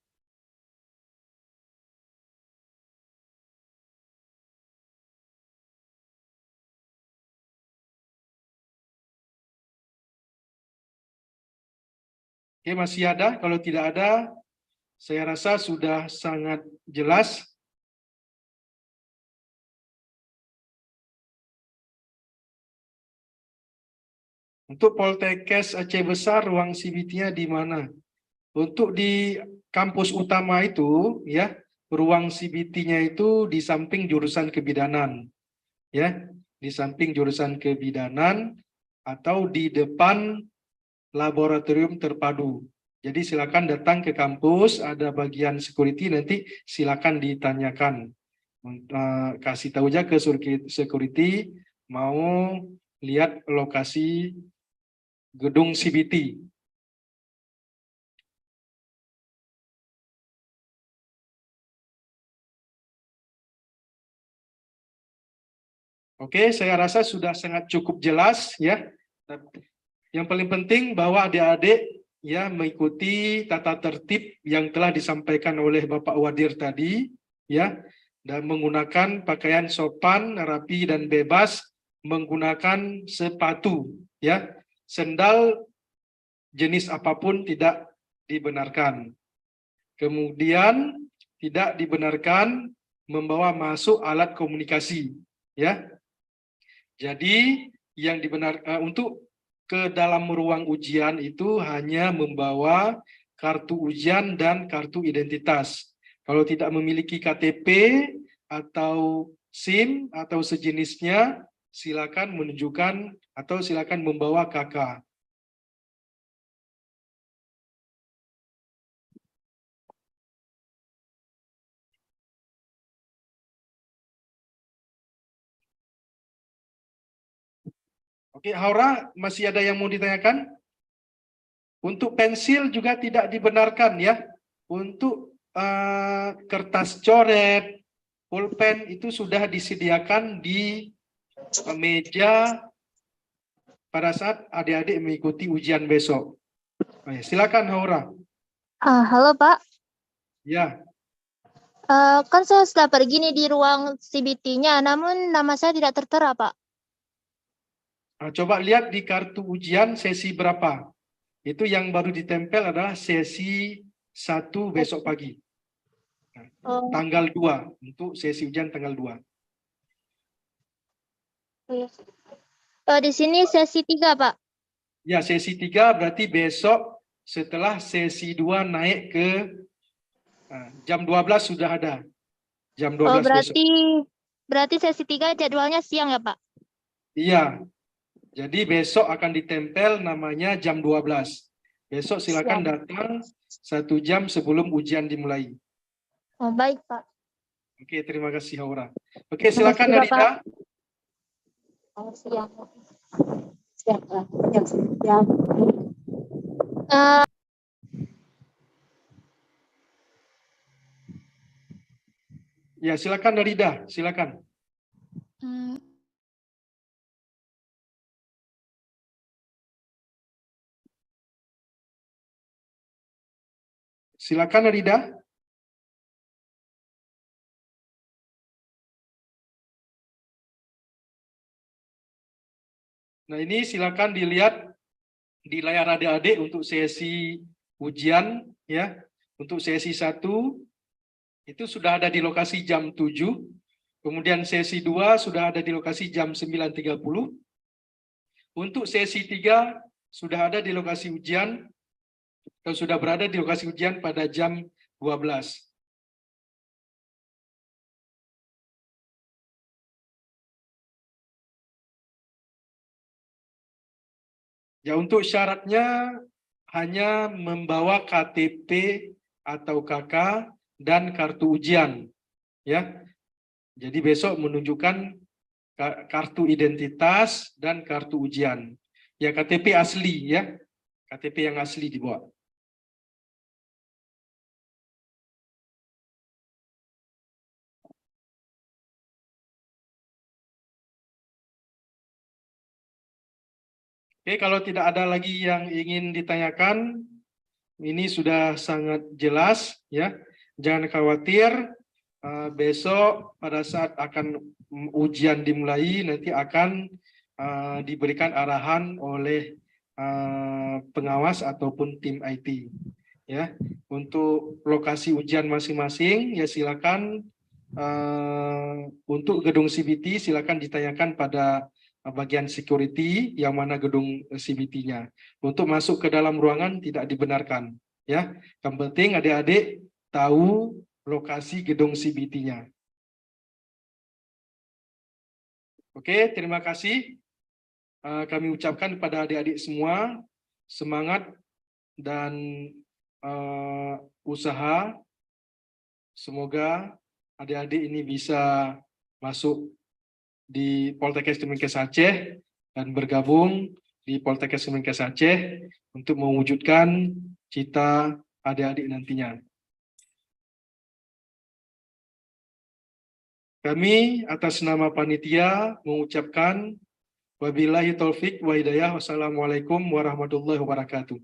S1: Oke, masih ada? Kalau tidak ada, saya rasa sudah sangat jelas. Untuk Poltekkes Aceh Besar, ruang CBT-nya di mana? Untuk di kampus utama itu, ya, ruang CBT-nya itu di samping jurusan kebidanan, ya, di samping jurusan kebidanan atau di depan laboratorium terpadu. Jadi silakan datang ke kampus, ada bagian security, nanti silakan ditanyakan. Kasih tahu aja ke security mau lihat lokasi gedung CBT. Oke, saya rasa sudah sangat cukup jelas ya. Yang paling penting bahwa adik-adik ya mengikuti tata tertib yang telah disampaikan oleh Bapak Wadir tadi ya, dan menggunakan pakaian sopan, rapi dan bebas, menggunakan sepatu ya. Sendal jenis apapun tidak dibenarkan. Kemudian tidak dibenarkan membawa masuk alat komunikasi ya. Jadi yang dibenarkan untuk ke dalam ruang ujian itu hanya membawa kartu ujian dan kartu identitas. Kalau tidak memiliki KTP atau SIM atau sejenisnya, silakan menunjukkan atau silakan membawa KK. Oke, Haura, masih ada yang mau ditanyakan? Untuk pensil juga tidak dibenarkan ya. Untuk kertas coret, pulpen itu sudah disediakan di meja pada saat adik-adik mengikuti ujian besok. Silakan Haura.
S13: Halo Pak.
S1: Ya.
S13: Kan saya sudah pergi nih di ruang CBT-nya, namun nama saya tidak tertera Pak.
S1: Coba lihat di kartu ujian sesi berapa. Itu yang baru ditempel adalah sesi 1 besok pagi. Tanggal 2, untuk sesi ujian tanggal 2.
S13: Di sini sesi 3 Pak.
S1: Ya, sesi 3 berarti besok setelah sesi 2 naik ke jam 12 sudah ada. Jam 12 besok.
S13: Berarti sesi 3 jadwalnya siang ya Pak?
S1: Iya. Jadi besok akan ditempel namanya jam 12. Besok silakan datang 1 jam sebelum ujian dimulai.
S13: Oh, baik, Pak.
S1: Oke, terima kasih Haura. Oke, silakan Narida.
S13: Siap. Eh,
S1: Ya, silakan Narida, silakan.
S10: Hmm,
S1: Silakan Narida. Nah, ini silakan dilihat di layar adik-adik untuk sesi ujian ya. Untuk sesi 1 itu sudah ada di lokasi jam 7. Kemudian sesi 2 sudah ada di lokasi jam 9.30. Untuk sesi 3 sudah ada di lokasi ujian atau sudah berada di lokasi ujian pada jam 12. Ya, untuk syaratnya hanya membawa KTP atau KK dan kartu ujian ya. Jadi besok menunjukkan kartu identitas dan kartu ujian. Ya, KTP asli ya. KTP yang asli dibawa. Oke, kalau tidak ada lagi yang ingin ditanyakan, ini sudah sangat jelas ya. Jangan khawatir, besok pada saat akan ujian dimulai nanti akan diberikan arahan oleh pengawas ataupun tim IT ya. Untuk lokasi ujian masing-masing ya silakan untuk gedung CBT silakan ditanyakan pada bagian security yang mana gedung CBT-nya. Untuk masuk ke dalam ruangan tidak dibenarkan ya. Yang penting adik-adik tahu lokasi gedung CBT-nya. Oke, terima kasih. Kami ucapkan kepada adik-adik semua semangat dan usaha. Semoga adik-adik ini bisa masuk di Poltekkes Kemenkes Aceh dan bergabung di Poltekkes Kemenkes Aceh untuk mewujudkan cita adik-adik nantinya. Kami atas nama panitia mengucapkan wabillahi taufik wa hidayah. Wassalamualaikum warahmatullahi wabarakatuh.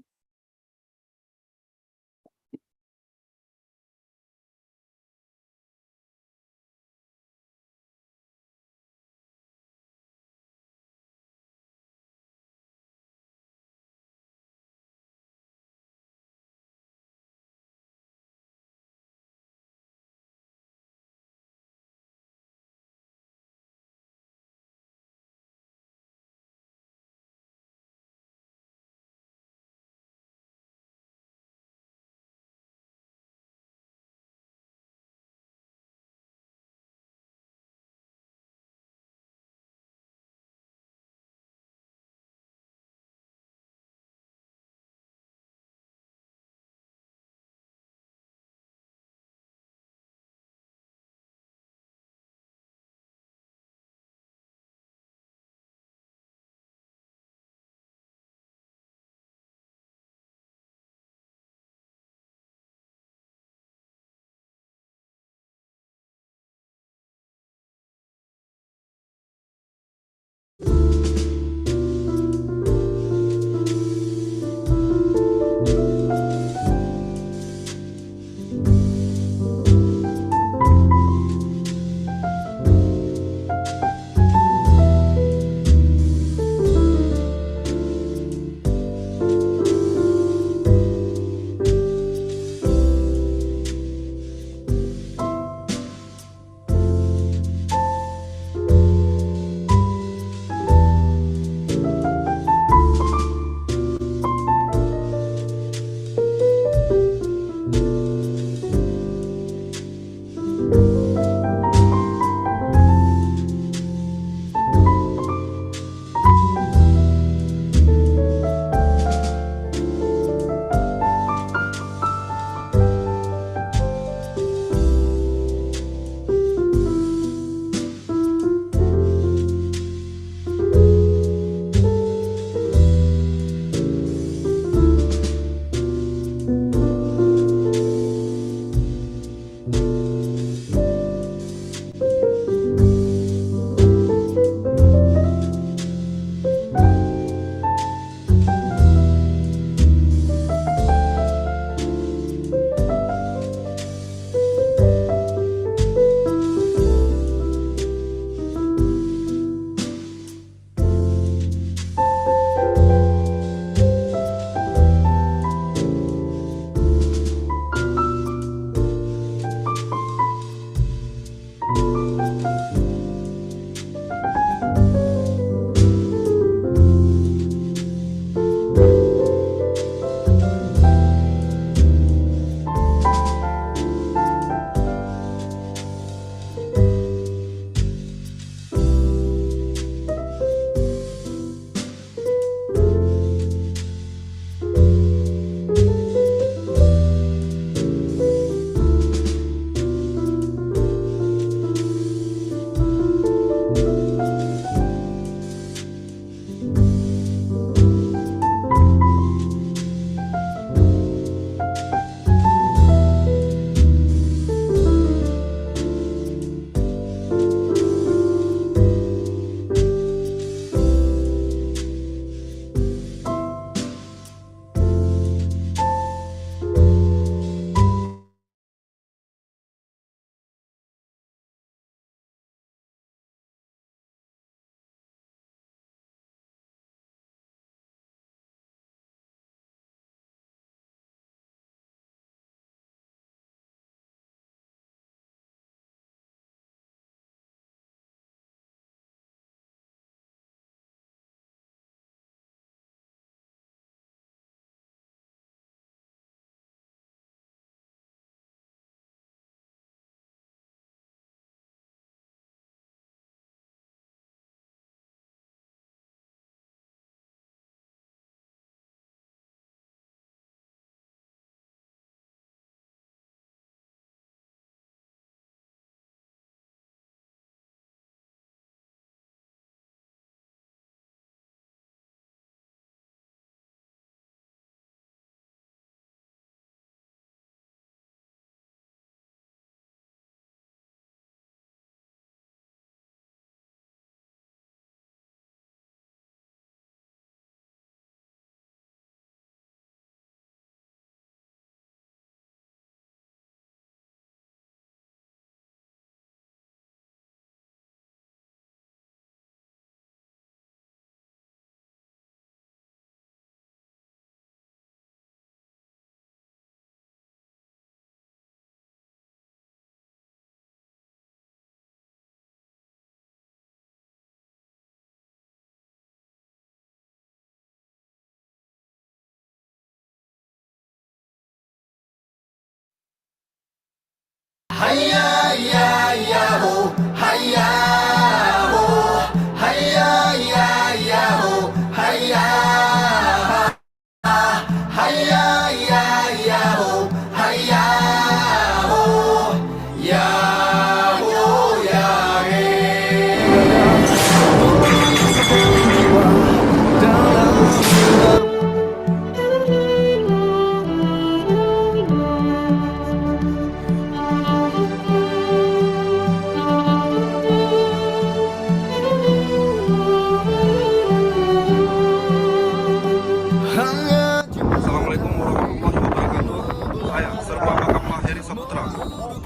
S15: Assalamualaikum warahmatullahi wabarakatuh. Saya Serba Makamah Heri Saputra,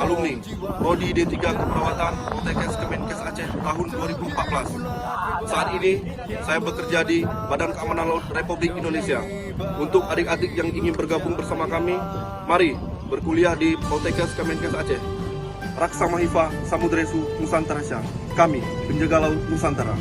S15: alumni Prodi D3 Keperawatan Poltekkes Kemenkes Aceh tahun 2014. Saat ini saya bekerja di Badan Keamanan Laut Republik Indonesia. Untuk adik-adik yang ingin bergabung bersama kami, mari berkuliah di Poltekkes Kemenkes Aceh. Raksa Mahifa Samudresu Nusantara Syah. Kami penjaga laut Nusantara.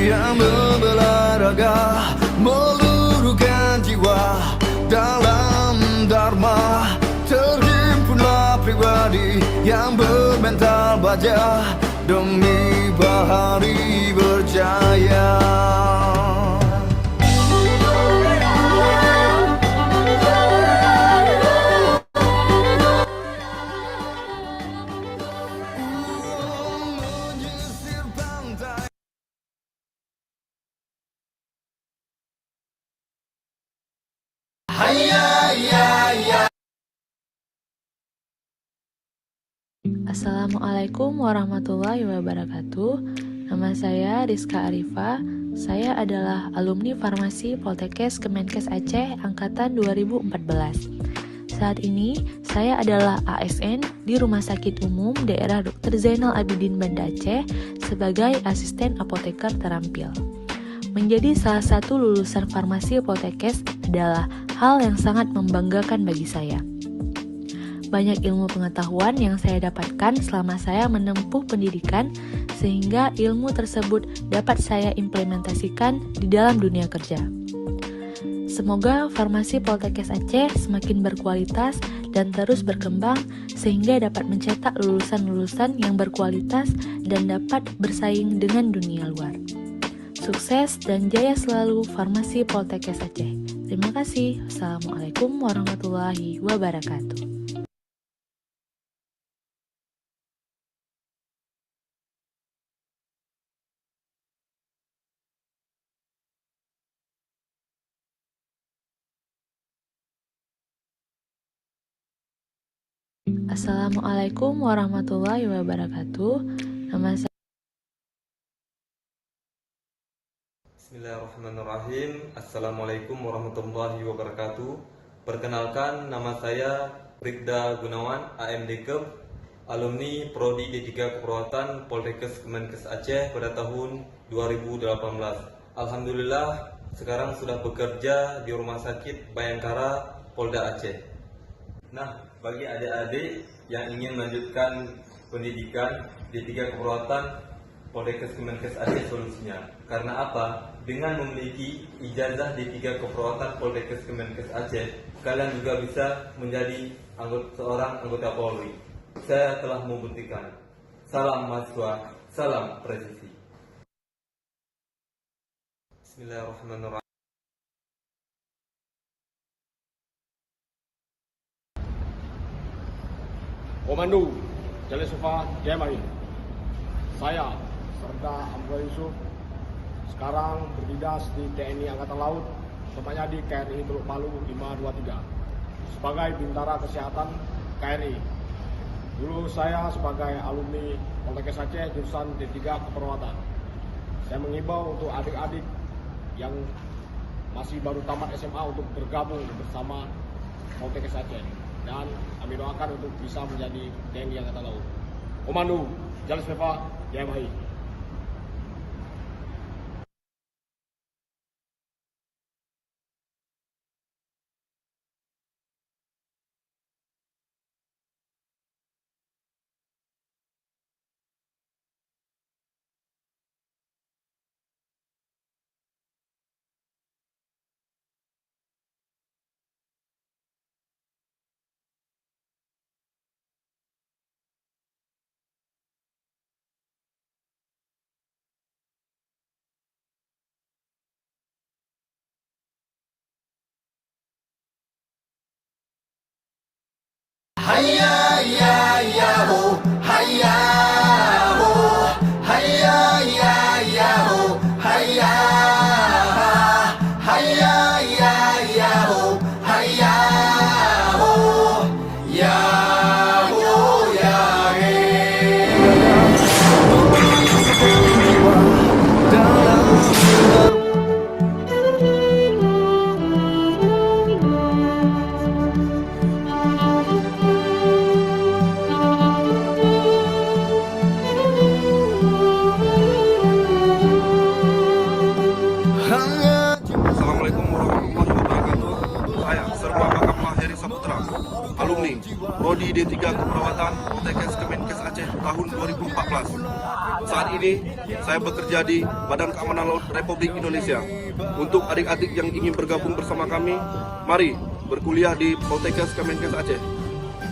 S16: Yang membelah raga, meluruhkan jiwa dalam dharma. Terhimpunlah pribadi yang bermental baja demi bahari berjaya.
S17: Assalamualaikum warahmatullahi wabarakatuh. Nama saya Rizka Arifa. Saya adalah alumni Farmasi Poltekkes Kemenkes Aceh angkatan 2014. Saat ini saya adalah ASN di Rumah Sakit Umum Daerah Dr. Zainal Abidin Banda Aceh sebagai asisten apoteker terampil. Menjadi salah satu lulusan farmasi Poltekkes adalah hal yang sangat membanggakan bagi saya. Banyak ilmu pengetahuan yang saya dapatkan selama saya menempuh pendidikan, sehingga ilmu tersebut dapat saya implementasikan di dalam dunia kerja. Semoga farmasi Poltekkes Aceh semakin berkualitas dan terus berkembang, sehingga dapat mencetak lulusan-lulusan yang berkualitas dan dapat bersaing dengan dunia luar. Sukses dan jaya selalu farmasi Poltekkes Aceh. Terima kasih. Assalamualaikum warahmatullahi wabarakatuh. Assalamualaikum warahmatullahi wabarakatuh. Nama saya
S18: Bismillahirrahmanirrahim. Assalamualaikum warahmatullahi wabarakatuh. Perkenalkan, nama saya Brigda Gunawan, AMD Kep, alumni Prodi D3 Keperawatan Poltekkes Kemenkes Aceh pada tahun 2018. Alhamdulillah, sekarang sudah bekerja di Rumah Sakit Bayangkara Polda Aceh. Nah, bagi adik-adik yang ingin melanjutkan pendidikan D3 Keperawatan Poltekkes Kemenkes Aceh solusinya. Karena apa? Dengan memiliki ijazah D3 Keperawatan Poltekkes Kemenkes Aceh, kalian juga bisa menjadi seorang anggota Polri. Saya telah membuktikan. Salam mahasiswa, salam presisi. Bismillahirrahmanirrahim.
S19: Komando Jalil Sufa Jemahi. Saya Serda Amrul Yusuf, sekarang berdinas di TNI Angkatan Laut, tepatnya di KRI Teluk Palu 523 sebagai Bintara Kesehatan KRI. Dulu saya sebagai alumni Poltekkes Aceh jurusan D3 Keperawatan. Saya mengimbau untuk adik-adik yang masih baru tamat SMA untuk bergabung bersama Poltekkes Aceh, dan kami doakan untuk bisa menjadi TNI Angkatan Laut. Komando Jalil Sufa Jemahi.
S15: 2014. Saat ini, saya bekerja di Badan Keamanan Laut Republik Indonesia. Untuk adik-adik yang ingin bergabung bersama kami, mari berkuliah di Poltekkes Kemenkes Aceh.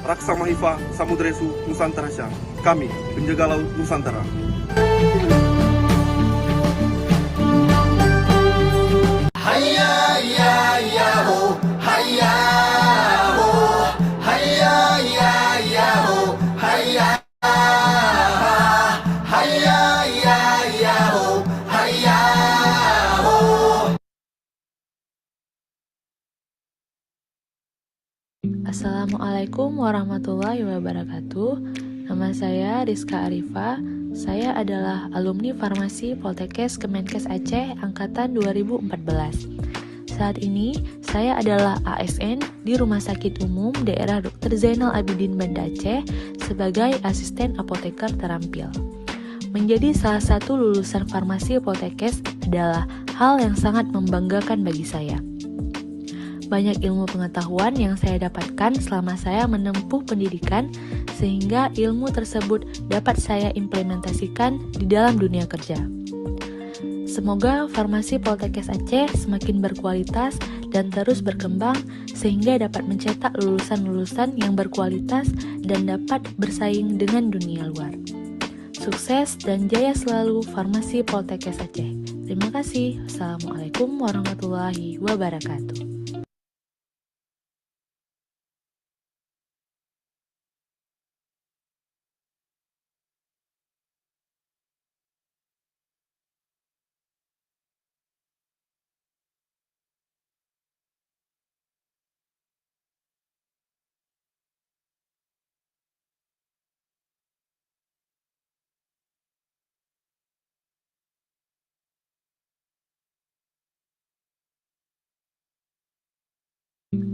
S15: Raksa Mahifa Samudresu Nusantara Syah. Kami, penjaga laut Nusantara.
S16: Hayya ya ya ho, hayya ho, hayya ya ya ho, hayya, hayya ya ya ho, hayya ho.
S17: Assalamualaikum warahmatullahi wabarakatuh. Nama saya Rizka Arifa. Saya adalah alumni Farmasi Poltekkes Kemenkes Aceh Angkatan 2014. Saat ini, saya adalah ASN di Rumah Sakit Umum Daerah Dr. Zainal Abidin Banda Aceh sebagai asisten apoteker terampil. Menjadi salah satu lulusan Farmasi Poltekkes adalah hal yang sangat membanggakan bagi saya. Banyak ilmu pengetahuan yang saya dapatkan selama saya menempuh pendidikan, sehingga ilmu tersebut dapat saya implementasikan di dalam dunia kerja. Semoga Farmasi Poltekkes Aceh semakin berkualitas dan terus berkembang, sehingga dapat mencetak lulusan-lulusan yang berkualitas dan dapat bersaing dengan dunia luar. Sukses dan jaya selalu Farmasi Poltekkes Aceh. Terima kasih. Assalamualaikum warahmatullahi wabarakatuh.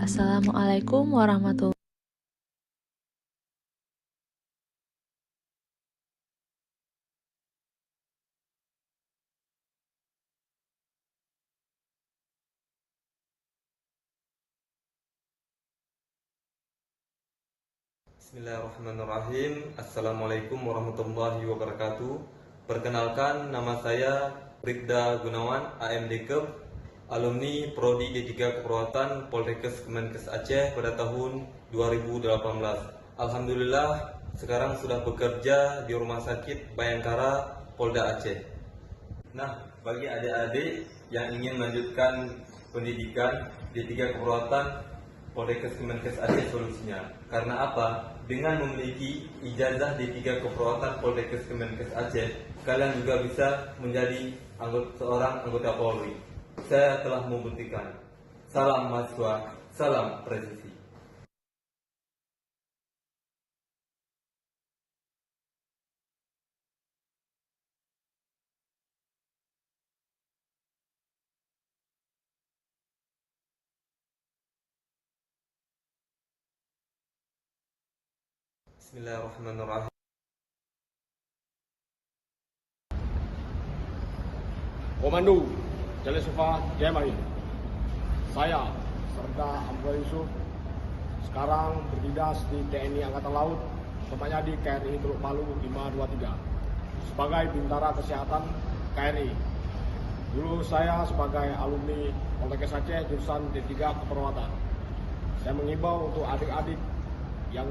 S17: Assalamualaikum warahmatullahi
S18: Bismillahirrahmanirrahim. Assalamualaikum warahmatullahi wabarakatuh. Perkenalkan, nama saya Brigda Gunawan, AMD-Keb, alumni Prodi D3 Keperawatan Poltekkes Kemenkes Aceh pada tahun 2018. Alhamdulillah, sekarang sudah bekerja di Rumah Sakit Bayangkara Polda Aceh. Nah, bagi adik-adik yang ingin melanjutkan pendidikan D3 Keperawatan Poltekkes Kemenkes Aceh solusinya. Karena apa? Dengan memiliki ijazah D3 Keperawatan Poltekkes Kemenkes Aceh, kalian juga bisa menjadi seorang anggota Polri. Saya telah membuktikan. Salam mahasiswa, salam presisi. Bismillahirrahmanirrahim.
S19: Komando Jalil Sufa Jemain. Saya Serda Amrul Yusuf sekarang berdinas di TNI Angkatan Laut, tepatnya di KRI Teluk Palu 523 sebagai Bintara Kesehatan KRI. Dulu saya sebagai alumni Poltekkes Aceh jurusan D3 Keperawatan. Saya mengimbau untuk adik-adik yang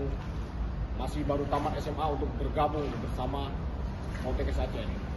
S19: masih baru tamat SMA untuk bergabung bersama Poltekkes Aceh.